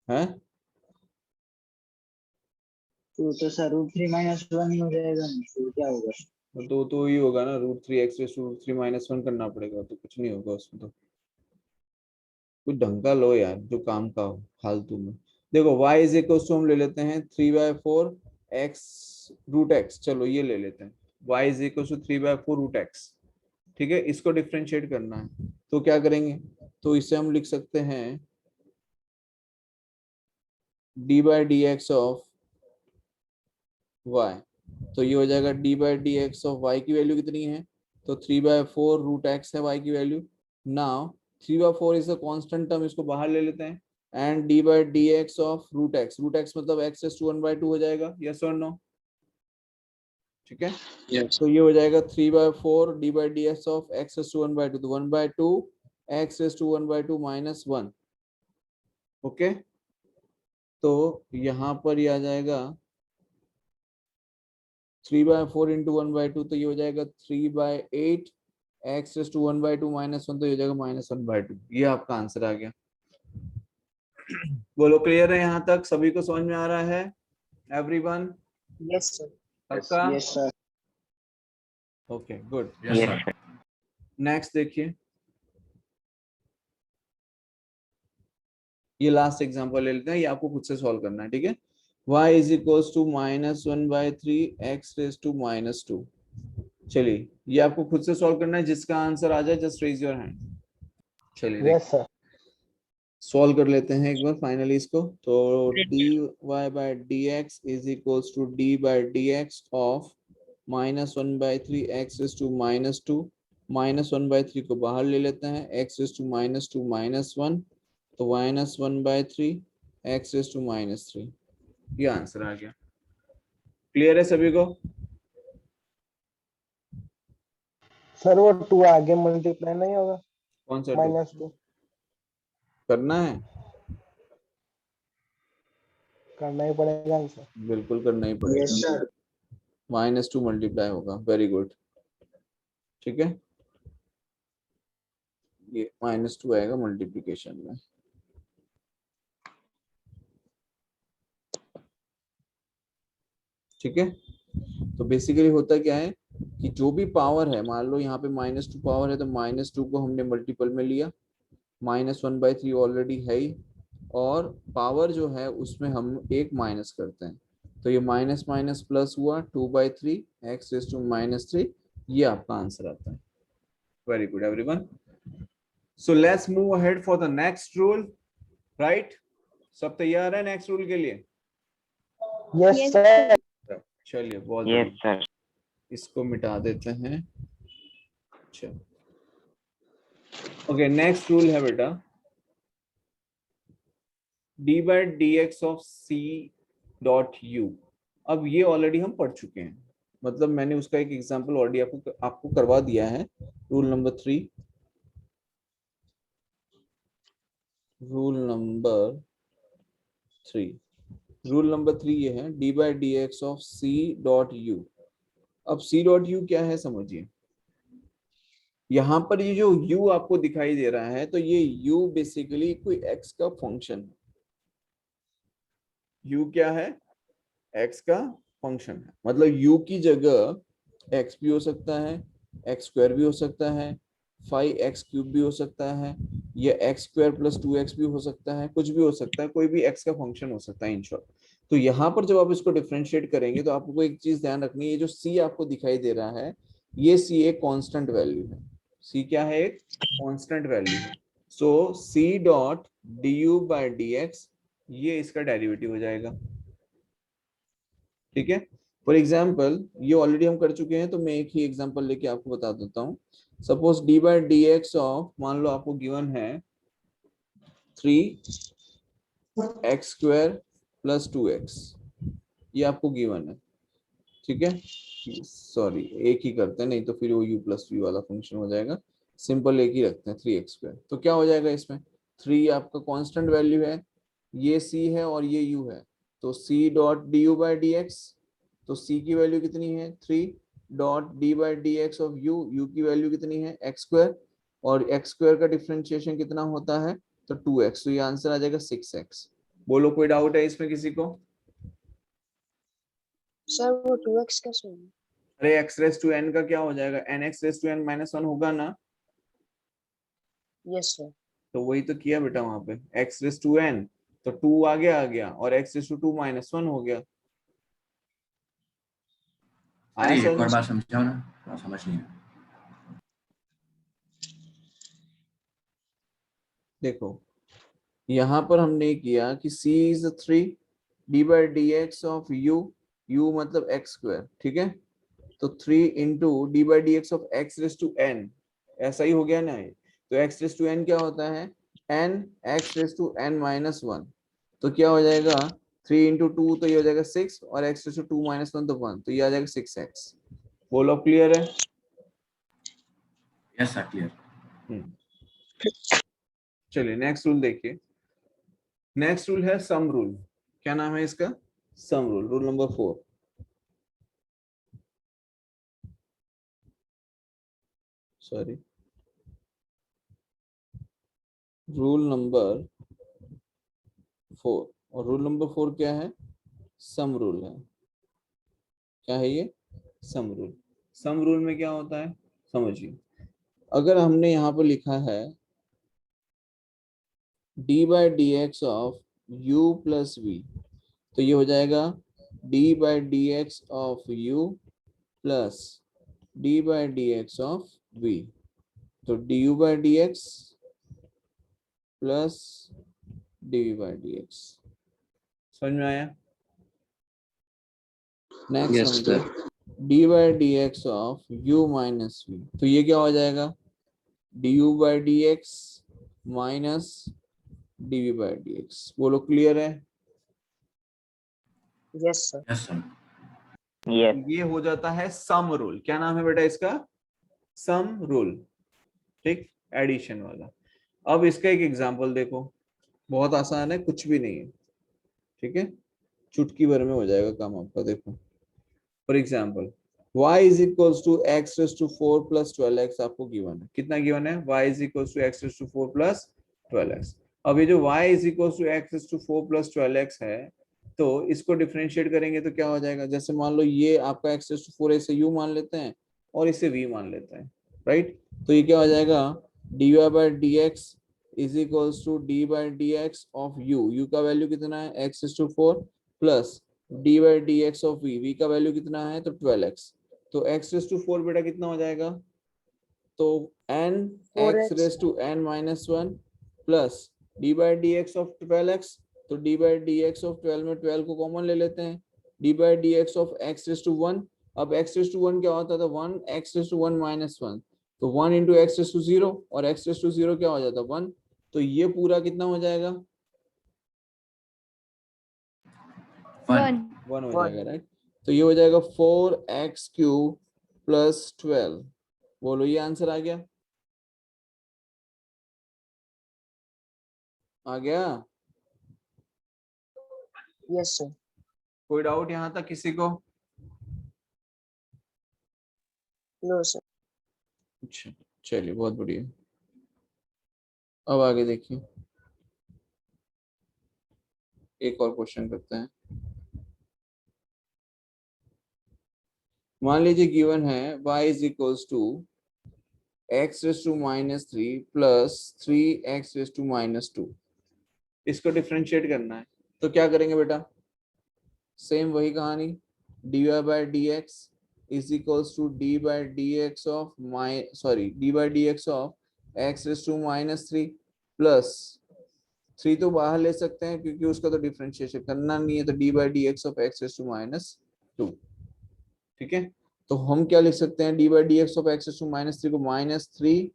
हैं? तो सर √3 -1 ही हो जाएगा, तो क्या होगा? तो ही होगा ना, √3 x रेज़ टू √3 -1 करना पड़ेगा, तो कुछ नहीं होगा उसमें. तो कुछ ढंग का लो यार, जो काम का हो, फालतू में. देखो y इज इक्वल्स टू हम ले लेते हैं 3/4 x √x. चलो ये ले लेते हैं, y is equals to 3/4 √x. ठीक है, इसको डिफरेंशिएट करना है तो क्या करेंगे, तो इसे हम लिख सकते हैं d by dx of y. तो ये हो जाएगा d by dx of y की वैल्यू कितनी है, तो 3/4 √x है y की value. Now 3/4 is a constant term, इसको बाहर ले लेते हैं. And d by dx of √x, √x मतलब x raised to 1/2 हो जाएगा. यस और नो? ठीक है. यस. तो ये हो जाएगा 3/4 d by dx of x raised to 1/2, तो 1/2 x raised to 1/2 -1. ओके, तो यहाँ पर ये आ जाएगा 3/4 इंटू 1/2, तो ये हो जाएगा 3/8 x raised to 1/2 -1, तो ये हो जाएगा -1/2. ये आपका आंसर आ गया. बोलो क्लियर है यहाँ तक? सभी को समझ में आ रहा है? एवरीवन? Yes sir. पक्का? Yes sir. Okay good. Yes sir. Next देखिए, ये लास्ट एग्जांपल ले लेते हैं, ये आपको खुद से सॉल्व करना है. ठीक है. y is equals to -1/3 x raise to -2. चलिए ये आपको खुद से सॉल्व करना है, जिसका आंसर आ जाए जस्ट रेज योर हैंड. चलिए यस सर. सॉल्व कर लेते हैं एक बार फाइनली इसको. तो dy by dx is equals to d by dx of -1/3 x raise to -2. -1/3 को बाहर ले लेते हैं, x रेज़ टू -2 -1, तो -1/3 x रेज़ टू -3. ये आंसर आ गया. क्लियर है सभी को? सर वो 2 आगे मल्टीप्लाई नहीं होगा? कौन सा -2 करना है? करना ही पड़ेगा सर. बिल्कुल करना ही पड़ेगा. Yes sir. -2 मल्टीप्लाई होगा. Very good. ठीक है, ये -2 आएगा मल्टीप्लिकेशन में. ठीक है. तो बेसिकली होता क्या है कि जो भी पावर है, मान लो यहाँ पे -2 पावर है, तो -2 को हमने मल्टीपल में लिया, -1/3 ऑलरेडी है ही, और पावर जो है उसमें हम एक माइनस करते हैं, तो ये माइनस माइनस प्लस हुआ 2/3 x रेज़ टू -3. ये आपका आंसर आता है. Very good everyone. So let's move ahead for the next rule. Right, सब तैयार है नेक्स्ट रूल के लिए? Yes sir. चलिए बहुत यस बढ़िया, सर। इसको मिटा देते हैं। चलो ओके, नेक्स्ट रूल है बेटा d by D x of c dot u. अब ये ऑलरेडी हम पढ़ चुके हैं, मतलब मैंने उसका एक एग्जांपल ऑलरेडी आपको करवा दिया है। रूल नंबर 3, रूल नंबर 3 ये है d by D x of c dot u. अब सी डॉट यू क्या है समझिए। यहाँ पर ये जो u आपको दिखाई दे रहा है, तो ये u बेसिकली कोई x का फंक्शन है। u क्या है? x का फंक्शन है, मतलब u की जगह x भी हो सकता है, x स्क्वायर भी हो सकता है, 5x क्यूब भी हो सकता है, या x स्क्वायर प्लस 2x भी हो सकता है, कुछ भी हो सकता है, कोई भी x का फंक्शन हो सकता है इन शॉर्ट। तो यहाँ पर जब आप इसको डिफरेंशिएट करेंगे तो आपको एक चीज ध्यान रखनी है, ये जो c आपको दिखाई दे रहा है, ये c एक कांस्टेंट वैल्यू है। c क्या है? एक कांस्टेंट वैल्यू है। सो c dot du by dx ये इसका डेरिवेटिव हो जाएगा। ठीक है, फॉर एग्जाम्पल ये ऑलरेडी हम कर चुके हैं, तो मैं एक ही एग्जाम्पल लेके आपको बता देता हूँ। Suppose D by D x of, मान लो आपको गिवन है 3x स्क्वायर प्लस 2x, ये आपको गिवन है। ठीक है, सॉरी एक ही करते हैं, नहीं तो फिर वो u प्लस वी वाला फंक्शन हो जाएगा। सिंपल एक ही रखते हैं 3x स्क्वायर। तो क्या हो जाएगा इसमें, 3 आपका कांस्टेंट वैल्यू है, ये c है और ये u है, तो c dot d u by D x, तो c की वैल्यू कितनी है 3 dot d by D x of u की वैल्यू कितनी है x स्क्वायर, और x स्क्वायर का डिफरेंशिएशन कितना होता है तो 2x, तो ये आंसर आ जाएगा 6x। बोलो कोई डाउट है इसमें किसी को? सर वो 2x कैसे होगा? अरे x रेस टू n का क्या हो जाएगा, nx raise to n minus 1 होगा ना। Yes sir. तो वही तो किया बेटा वहां पे, x रेस टू n तो 2 आ गया और x रेस टू 2 माइनस 1 हो गया। अरे आया एक और समझ? बार समझाओ ना, थोड़ा समझ नहीं आया। देखो यहाँ पर हमने किया कि c is 3 d by D x of u मतलब x स्क्वायर। ठीक है, तो 3 into d by D x of x raise to n, ऐसा ही हो गया ना ये। तो x रेस टू n क्या होता है, n x raise to n minus 1, तो क्या हो जाएगा 3 इंटू 2 तो ये हो जाएगा 6, और x रेस टू 2 माइनस 1 तो 1, तो ये आ जाएगा 6x। बोलो क्लियर है? Yes sir, clear. चलिए नेक्स्ट रूल देखिए। नेक्स्ट रूल है सम रूल। क्या नाम है इसका? Sum rule, rule number 4। Sorry, rule number 4। और रूल नंबर 4 क्या है? सम रूल है। क्या है ये? Sum rule. सम रूल में क्या होता है समझिए। अगर हमने यहाँ पर लिखा है d by D x of u plus v, तो ये हो जाएगा d by D x of u plus d by D x of v, तो d u by D x plus d v by D x. समझ में आया? Next d by D x of u minus v, तो ये क्या हो जाएगा d u by D x minus d v by D x. बोलो clear है? Yes sir. Yes sir. Yes. ये हो जाता है सम रूल। क्या नाम है बेटा इसका? Sum rule. ठीक, एडिशन वाला। अब इसका एक एग्जांपल देखो, बहुत आसान है, कुछ भी नहीं है। ठीक है, चुटकी भर में हो जाएगा काम आपका। देखो for example y is equals to x raise to 4 plus 12x आपको गिवन है। कितना गिवन है? y is equals to x raise to 4 plus 12x। अब ये जो y is equals to x raise to 4 plus 12x है, तो इसको डिफरेंशिएट करेंगे तो क्या हो जाएगा, जैसे मान लो ये आपका x रेस टू 4 इसे u मान लेते हैं और इसे v मान लेते हैं, राइट। तो ये क्या हो जाएगा dy by D x is equals to d by D x of u का वैल्यू कितना है x raise to 4 plus d by D x of v का वैल्यू कितना है तो 12x। तो x रेस टू 4 बेटा कितना हो जाएगा, तो n x raise to n minus 1 plus d by D x of 12x, तो d by D x of 12 में 12 को कॉमन ले लेते हैं, d by D x of x raise to 1। अब एक्स रेस टू 1 क्या होता था 1, एक्स रेस टू 1 माइनस 1, तो 1 इंटू एक्स रेस टू 0, और एक्स रेस टू 0 क्या हो जाता 1, तो ये पूरा कितना हो जाएगा 1 हो जाएगा, राइट। तो ये हो जाएगा 4x क्यूब प्लस 12। बोलो ये आंसर आ गया, आ गया? Yes sir. कोई डाउट यहाँ तक किसी को? No sir. अच्छा चलिए बहुत बढ़िया। अब आगे देखिए, एक और क्वेश्चन करते हैं। मान लीजिए गिवन है y is equals to x raise to minus 3 plus 3x raise to minus 2। इसको डिफरेंशिएट करना है, तो क्या करेंगे बेटा? सेम वही कहानी, dy by D x is equals to d by D x of d by D x of x raise to minus 3 plus 3 तो बाहर ले सकते हैं क्योंकि उसका तो डिफरेंशिएशन करना नहीं है, तो d by D x of x raise to minus 2। ठीक है, तो हम क्या लिख सकते हैं, d by D x of x raise to minus 3 को minus 3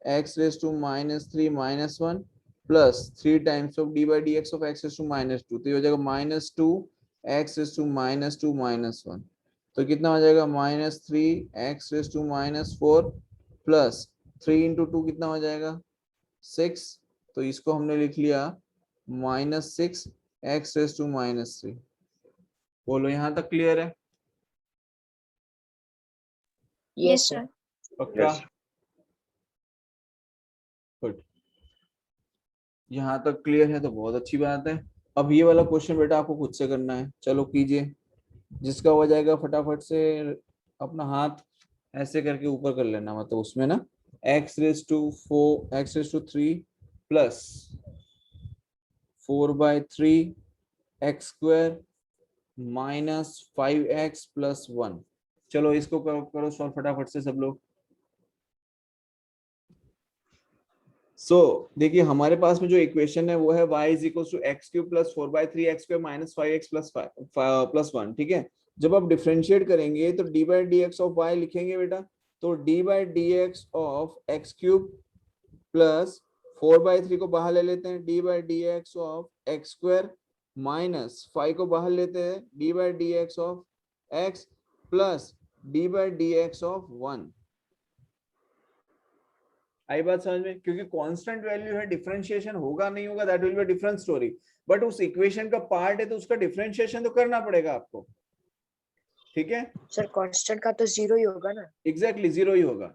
x raise to minus 3 minus 1 plus 3 times of d by D x of x raise to minus 2, तो ये हो जाएगा minus 2 x raise to minus 2 minus 1, तो कितना हो जाएगा minus 3 x raise to minus 4 plus 3 into 2 कितना हो जाएगा 6, तो इसको हमने लिख लिया minus 6 x raise to minus 3। बोलो यहाँ तक क्लियर है? Yes sir. पक्का? गुड, यहाँ तक क्लियर है तो बहुत अच्छी बात है। अब ये वाला क्वेश्चन बेटा आपको खुद से करना है, चलो कीजिए। जिसका हो जाएगा फटाफट से अपना हाथ ऐसे करके ऊपर कर लेना, मतलब उसमें ना x raise to 3 plus 4/3 x square minus 5x plus 1। चलो इसको करो सॉल्व फटाफट से सब लोग। देखिए हमारे पास में जो इक्वेशन है वो है y is equal to x cube plus 4/3 x square minus 5x plus 1। ठीक है, जब आप डिफरेंशिएट करेंगे तो d by D x of y लिखेंगे बेटा, तो d by D x of x cube plus 4/3 को बाहर ले लेते हैं, d by D x of x square minus 5 को बाहर लेते हैं, d by D x of x plus d by D x of 1। आई बात समझ में? क्योंकि कांस्टेंट वैल्यू है, डिफरेंशिएशन होगा नहीं होगा that will be different story, but उस इक्वेशन का पार्ट है तो उसका डिफरेंशिएशन तो करना पड़ेगा आपको। ठीक है सर, कांस्टेंट का तो 0 ही होगा ना? एग्जैक्टली 0 ही होगा।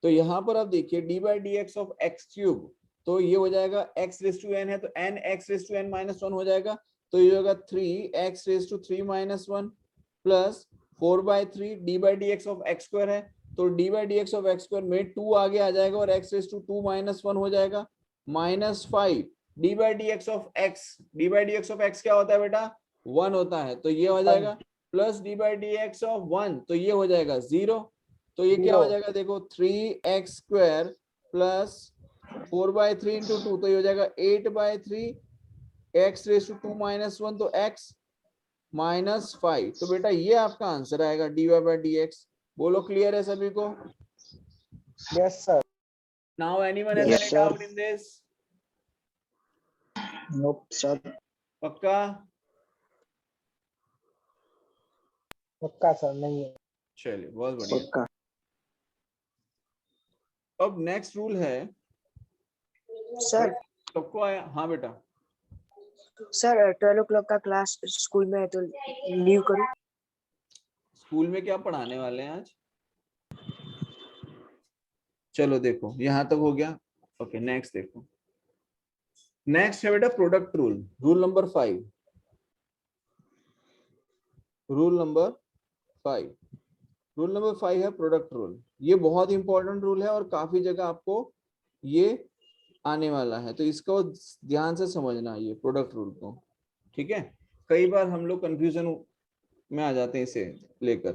तो यहाँ पर आप देखिए D by D x of x cube, तो ये हो जाएगा x रेस टू n है तो n x raise to n minus 1 हो जाएगा, तो ये होगा 3x raise to 3 minus 1 plus 4/3 d by D x of x square है, तो d by D x of x square में 2 आगे आ जाएगा और x रेस टू 2 माइनस 1 हो जाएगा, minus 5 D by D x of x, D by D x of x क्या होता है बेटा 1 होता है, तो ये हो जाएगा plus d by D x of 1, तो ये हो जाएगा 0, तो ये क्या हो जाएगा देखो 3x स्क्वायर प्लस 4/3 इंटू 2, तो ये हो जाएगा 8/3 x रेस टू 2 माइनस 1, तो x माइनस 5, तो बेटा ये आपका आंसर आएगा dy बाई dx। बोलो क्लियर है सभी को? Yes, sir. Now anyone has Yes, any sir. Doubt in this? Nope, sir. पक्का? पक्का सर, नहीं है। चलिए बहुत बढ़िया। पक्का। अब नेक्स्ट रूल है सर, सबको आया? हाँ बेटा सर 12 o'clock का क्लास स्कूल में है तो लीव करूं? स्कूल में क्या पढ़ाने वाले हैं आज? चलो देखो यहाँ तक हो गया। ओके नेक्स्ट देखो, नेक्स्ट है बेटा product rule, rule number 5। Rule number 5 है प्रोडक्ट रूल। ये बहुत इंपॉर्टेंट रूल है और काफी जगह आपको ये आने वाला है, तो इसको ध्यान से समझना ये प्रोडक्ट रूल को। ठीक है, कई बार हम लोग कंफ्यूजन में आ जाते हैं इसे लेकर।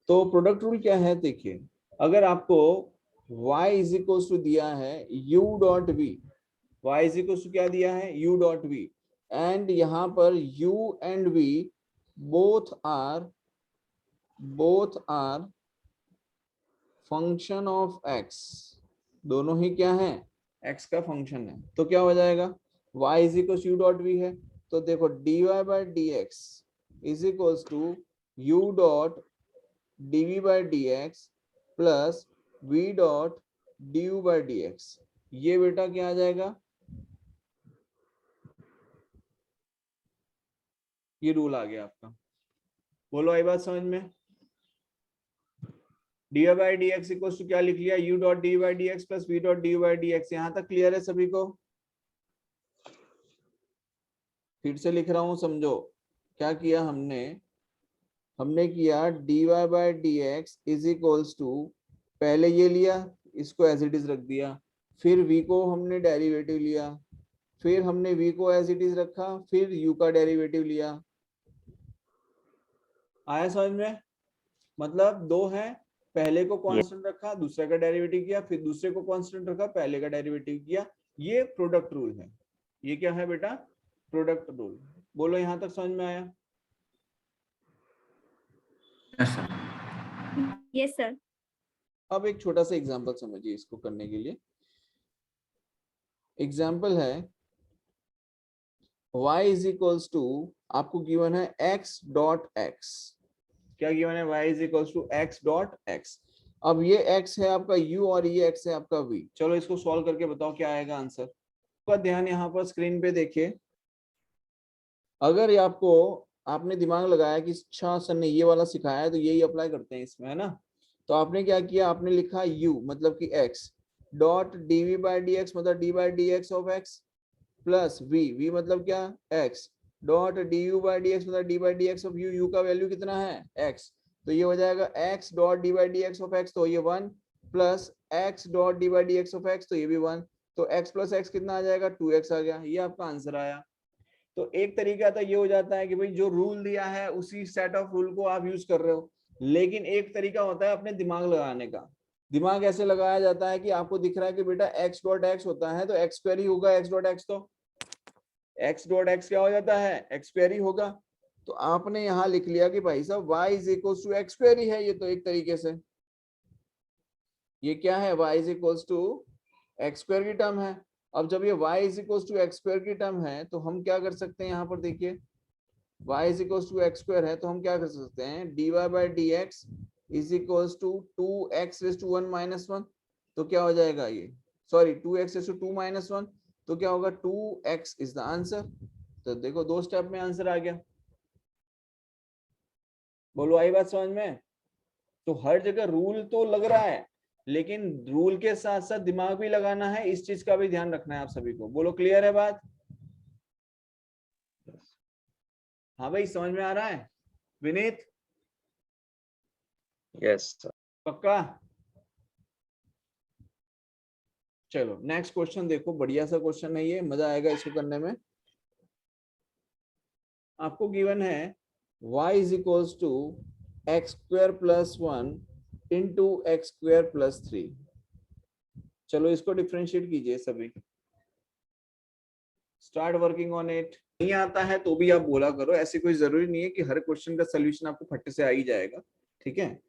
तो प्रोडक्ट रूल क्या है देखिए, अगर आपको y इज इक्वल टू दिया है u dot v, y is equal to क्या दिया है u डॉट v, एंड यहाँ पर u and v both are function of x, दोनों ही क्या है, x का फंक्शन है। तो क्या हो जाएगा, y is equal u dot v है, तो देखो dy by D x is equals to u dot dv by D x plus v dot du by D x. ये बेटा क्या आ जाएगा, ये रूल आ गया आपका। बोलो आई बात समझ में। D by D x equal to क्या लिख लिया, u dot d by D x plus v dot d by D x. यहां तक क्लियर है सभी को? फिर से लिख रहा हूं, समझो क्या किया हमने किया d y by D x is equals to, पहले ये लिया, इसको एज इट इज रख दिया, फिर v को हमने डेरिवेटिव लिया, फिर हमने v को एज इट इज रखा, फिर u का डेरिवेटिव लिया। आया समझ में? मतलब दो है, पहले को कांस्टेंट रखा, दूसरे का डेरिवेटिव किया, फिर दूसरे को कांस्टेंट रखा, पहले का डेरिवेटिव किया। ये प्रोडक्ट रूल है। ये क्या है बेटा, प्रोडक्ट रूल। बोलो यहां तक समझ में आया? Yes sir. Yes sir. अब एक छोटा सा एग्जांपल समझिए इसको करने के लिए। एग्जांपल है y इज इक्वल्स टू, आपको गिवन है x डॉट x। क्या गिवन है, y is equals to x dot x। अब ये x है आपका u और ये x है आपका v। चलो इसको सॉल्व करके बताओ क्या आएगा आंसर। आपका ध्यान यहाँ पर स्क्रीन पे देखिए। अगर ये आपने दिमाग लगाया कि अच्छा सर ने ये वाला सिखाया है तो यही अप्लाई करते हैं इसमें, है ना। तो आपने क्या किया, आपने लिखा u मतलब कि x dot dv by D x मतलब d by D x of x plus v मतलब क्या, x dot du by D x मतलब d by D x of u का वैल्यू कितना है x, तो ये हो जाएगा x dot d by D x of x, तो ये 1 plus x dot d by D x of x, तो ये भी 1, तो x प्लस x कितना आ जाएगा, 2x आ गया। ये आपका आंसर आया। तो एक तरीका तो ये हो जाता है कि भाई जो रूल दिया है उसी सेट ऑफ रूल को आप यूज कर रहे हो, लेकिन एक तरीका होता है अपने दिमाग लगाने का। दिमाग ऐसे लगाया जाता है कि आपको दिख रहा है कि बेटा x डॉट x होता है तो x स्क्वायर ही होगा, x डॉट x, तो x डॉट x क्या हो जाता है, x स्क्वायर ही होगा। तो आपने यहाँ लिख लिया कि भाई साहब y is equal to x square ही है। ये तो एक तरीके से ये क्या है, y is equal to x square की टर्म है। अब जब ये y is equal to x square की टर्म है तो हम क्या कर सकते हैं, यहाँ पर देखिए y is equal to x square है तो हम क्या कर सकते हैं, dy by D x is equal to 2x raise to 1 minus 1, तो क्या हो जाएगा ये, sorry 2x raise to 2 minus 1, तो क्या होगा 2x इज द आंसर। तो देखो दो स्टेप में आंसर आ गया। बोलो आई बात समझ में? तो हर जगह रूल तो लग रहा है, लेकिन रूल के साथ साथ दिमाग भी लगाना है, इस चीज का भी ध्यान रखना है आप सभी को। बोलो क्लियर है बात? हाँ भाई समझ में आ रहा है विनीत? यस पक्का? चलो नेक्स्ट क्वेश्चन देखो, बढ़िया सा क्वेश्चन है ये, मजा आएगा इसको करने में। आपको गिवन है y is equals to x square plus 1 into x square plus 3। चलो इसको डिफरेंशिएट कीजिए सभी, स्टार्ट वर्किंग ऑन इट। नहीं आता है तो भी आप बोला करो, ऐसी कोई जरूरी नहीं है कि हर क्वेश्चन का सोल्यूशन आपको फट से आ ही जाएगा, ठीक है।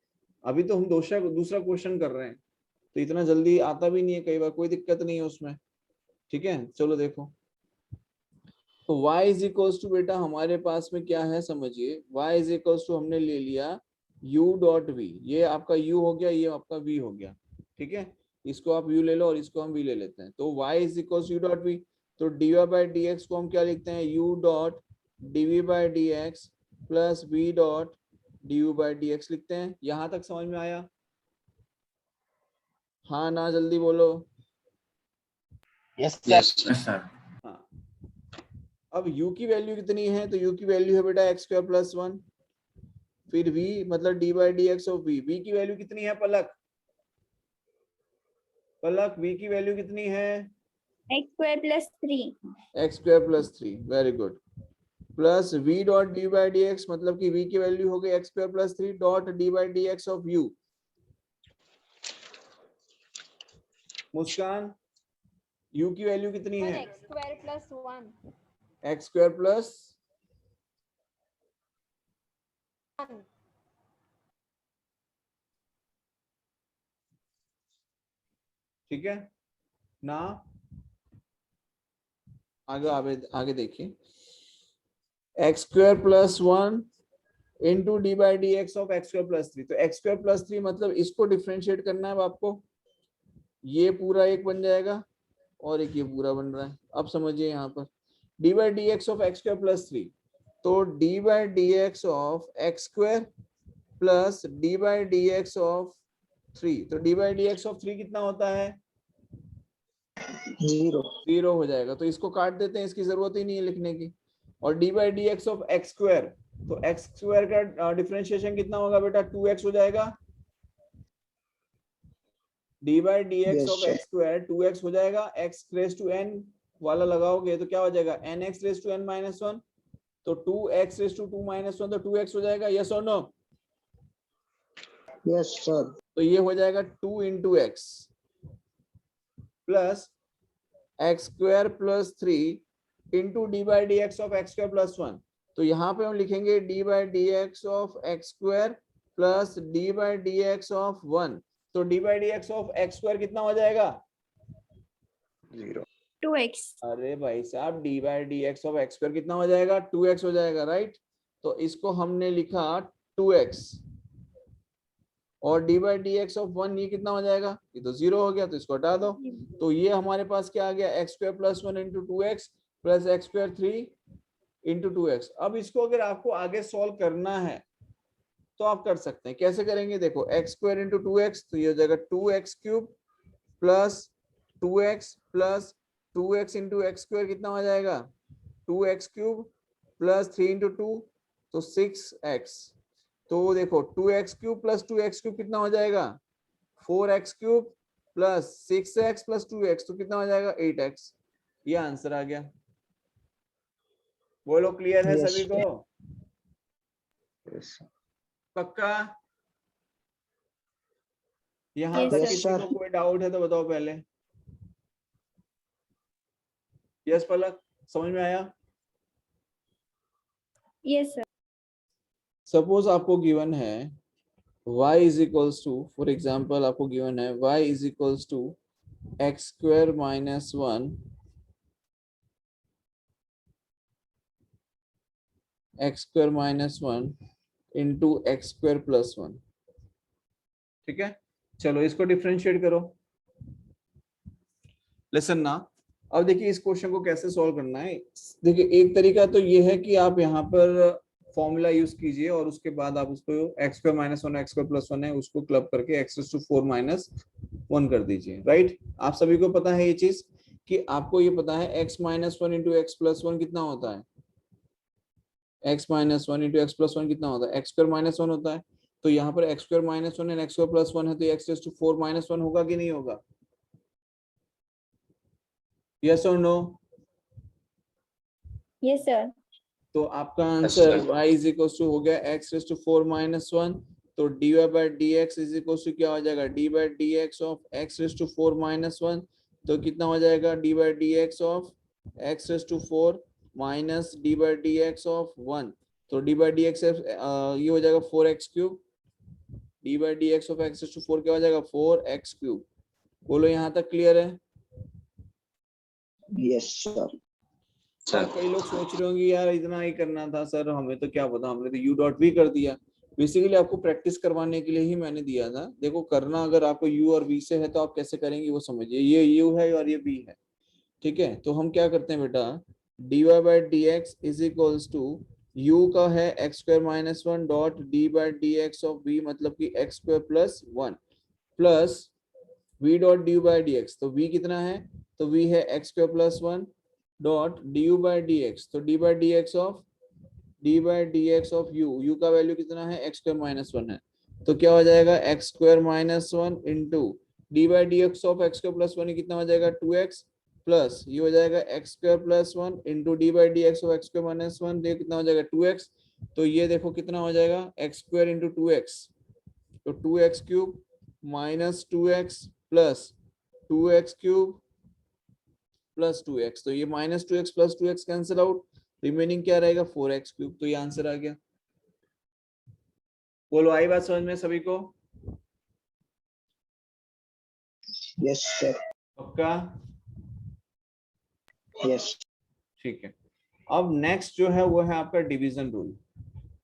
अभी तो हम दूसरा क्वेश्चन कर रहे हैं तो इतना जल्दी आता भी नहीं है कई बार, कोई दिक्कत नहीं है उसमें, ठीक है। चलो देखो, तो y इज इक्वल्स टू बेटा हमारे पास में क्या है समझिए, y इज इक्वल्स टू हमने ले लिया u डॉट v, ये आपका u हो गया, ये आपका v हो गया, ठीक है। इसको आप u ले लो और इसको हम v ले लेते हैं। तो y is equals u dot v, तो dy बाई डी एक्स को हम क्या लिखते हैं, u dot dv by D x plus v dot du by D x लिखते हैं। यहां तक समझ में आया? हाँ ना, जल्दी बोलो। Yes yes sir. हाँ, अब u की वैल्यू कितनी है, तो u की वैल्यू है बेटा एक्स स्क्वायर प्लस 1, फिर v मतलब d by D x of v। v की वैल्यू कितनी है पलक? पलक v की वैल्यू कितनी है? X square plus 3। X square plus 3, very good. Plus v dot d by D x मतलब कि v की वैल्यू हो गई x square plus 3 dot d by D x of u। Muskan u की value कितनी है? X square plus 1। X square plus ठीक है ना। आगे आगे आगे देखिए, x square plus 1 into d by D x of x square plus 3। तो एक्स स्क्वायर प्लस 3 मतलब इसको डिफ्रेंशिएट करना है अब आपको, ये पूरा एक बन जाएगा और एक ये पूरा बन रहा है। अब समझिए यहाँ पर D by D x of x square plus 3, तो d by D x of x square plus d by D x of 3, तो d by D x of 3 कितना होता है? 0 हो जाएगा। तो इसको काट देते हैं, इसकी जरूरत ही नहीं है लिखने की। और D by D x of x square, तो एक्स स्क्वायर का डिफरेंशिएशन कितना होगा बेटा? 2x हो जाएगा। D by D x of x square 2x हो जाएगा। x रेज टू n वाला लगाओगे तो क्या हो जाएगा? nx raise to n minus 1, तो 2x रेज टू 2 माइनस 1, तो 2x हो जाएगा। यस और नो? Yes sir. तो ये हो जाएगा 2 into x plus x square plus 3 into d by D x of x square plus 1। तो यहाँ पे हम लिखेंगे D by D x of x square plus d by D x of 1। तो d by D x of x square कितना हो जाएगा? 2x। अरे भाई साहब, D by D x of x square कितना हो जाएगा? 2x हो जाएगा, राइट। तो इसको हमने लिखा 2x, और D by D x of 1 ये कितना हो जाएगा? ये तो 0 हो गया, तो इसको हटा दो। तो ये हमारे पास क्या आ गया? X square plus 1 into 2x plus x square 3 into 2x। अब इसको अगर आपको आगे सॉल्व करना है तो आप कर सकते हैं। कैसे करेंगे? देखो, एक्स स्क्वायर इंटू 2x, तो ये हो जाएगा 2x cube plus 2x plus 2x into x square कितना हो जाएगा? 2x क्यूब प्लस 3 इंटू 2, तो 6x। तो देखो 2x cube plus 2x cube कितना हो जाएगा? 4x cube plus 6x plus 2x, तो कितना हो जाएगा? 8x। ये आंसर आ गया। बोलो क्लियर है सभी को? पक्का? यहाँ Yes, तक sir. किसी को कोई डाउट है तो बताओ पहले। यस पलक, समझ में आया? Yes sir. सपोज आपको गिवन है y is equals to, for example आपको गिवन है y is equals to x square minus 1 x square minus 1 into x square plus 1। ठीक है, चलो इसको डिफरेंशिएट करो। लिसन ना, अब देखिए इस क्वेश्चन को कैसे सॉल्व करना है। देखिए एक तरीका तो ये है कि आप यहाँ पर फॉर्मूला यूज कीजिए और उसके बाद आप उसको x square minus 1 x square plus 1 है उसको क्लब करके एक्स रेज़ टू 4 माइनस 1 कर दीजिए, राइट। आप सभी को पता है ये चीज कि आपको ये पता है x minus 1 into x plus 1 कितना होता है? X minus 1 into x plus 1 कितना होता है? एक्स स्क्वायर माइनस 1 होता है। तो यहाँ पर x square minus 1 and x square plus 1 है, तो एक्स रेज़ टू 4 माइनस 1 होगा कि नहीं होगा? यस और नो? Yes sir. तो आपका answer y is equal to हो गया x रेज़ टू 4 माइनस 1। तो dy by dx is equal to क्या हो जाएगा? d by dx of x raise to 4 minus 1। तो कितना हो जाएगा? d by dx of x raise to 4 minus d by dx of 1। तो d बाई dx ये हो जाएगा 4x cube. d by dx of x raise to 4 क्या हो जाएगा? 4x cube. बोलो यहाँ तक क्लियर है? Yes sir. सर कई लोग सोच रहे होंगे यार इतना ही करना था सर, हमें तो क्या पता, हमने तो यू डॉट भी कर दिया। बेसिकली आपको प्रैक्टिस करवाने के लिए ही मैंने दिया था। देखो करना अगर आपको यू और वी से है तो आप कैसे करेंगे वो समझिए। ये यू है और ये बी है, ठीक है। तो हम क्या करते हैं बेटा, d y by D x is equals to u का है x square minus 1 dot d by D x of v, मतलब कि x square plus 1 plus v dot d by D x. तो वी कितना है? तो वी है x square plus 1 dot d u by D x. तो d by D x of u का value कितना है? एक्स स्क्वायर माइनस 1 है। तो क्या हो जाएगा? X square minus 1 into d by D x of x square plus 1 कितना हो जाएगा? 2x प्लस ये हो जाएगा x square plus 1 into d by D x of x square minus 1, ये कितना हो जाएगा? 2x। तो ये देखो कितना हो जाएगा? एक्स स्क्वायर इंटू 2x, तो 2x cube minus 2x plus 2x cube plus 2x, तो ये minus 2x plus 2x cancel out, remaining क्या रहेगा 4x क्यूब, तो ये आंसर आ गया। बोलो आई बात समझ में सभी को? Yes sir. पक्का? यस। ठीक है। अब नेक्स्ट जो है वो है आपका डिवीजन रूल,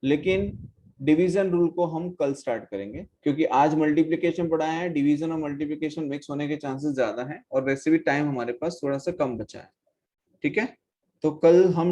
लेकिन डिवीजन रूल को हम कल स्टार्ट करेंगे, क्योंकि आज मल्टीप्लिकेशन पढ़ाया है, डिवीजन और मल्टीप्लिकेशन मिक्स होने के चांसेस ज्यादा हैं, और वैसे भी टाइम हमारे पास थोड़ा सा कम बचा है। ठीक है, तो कल हम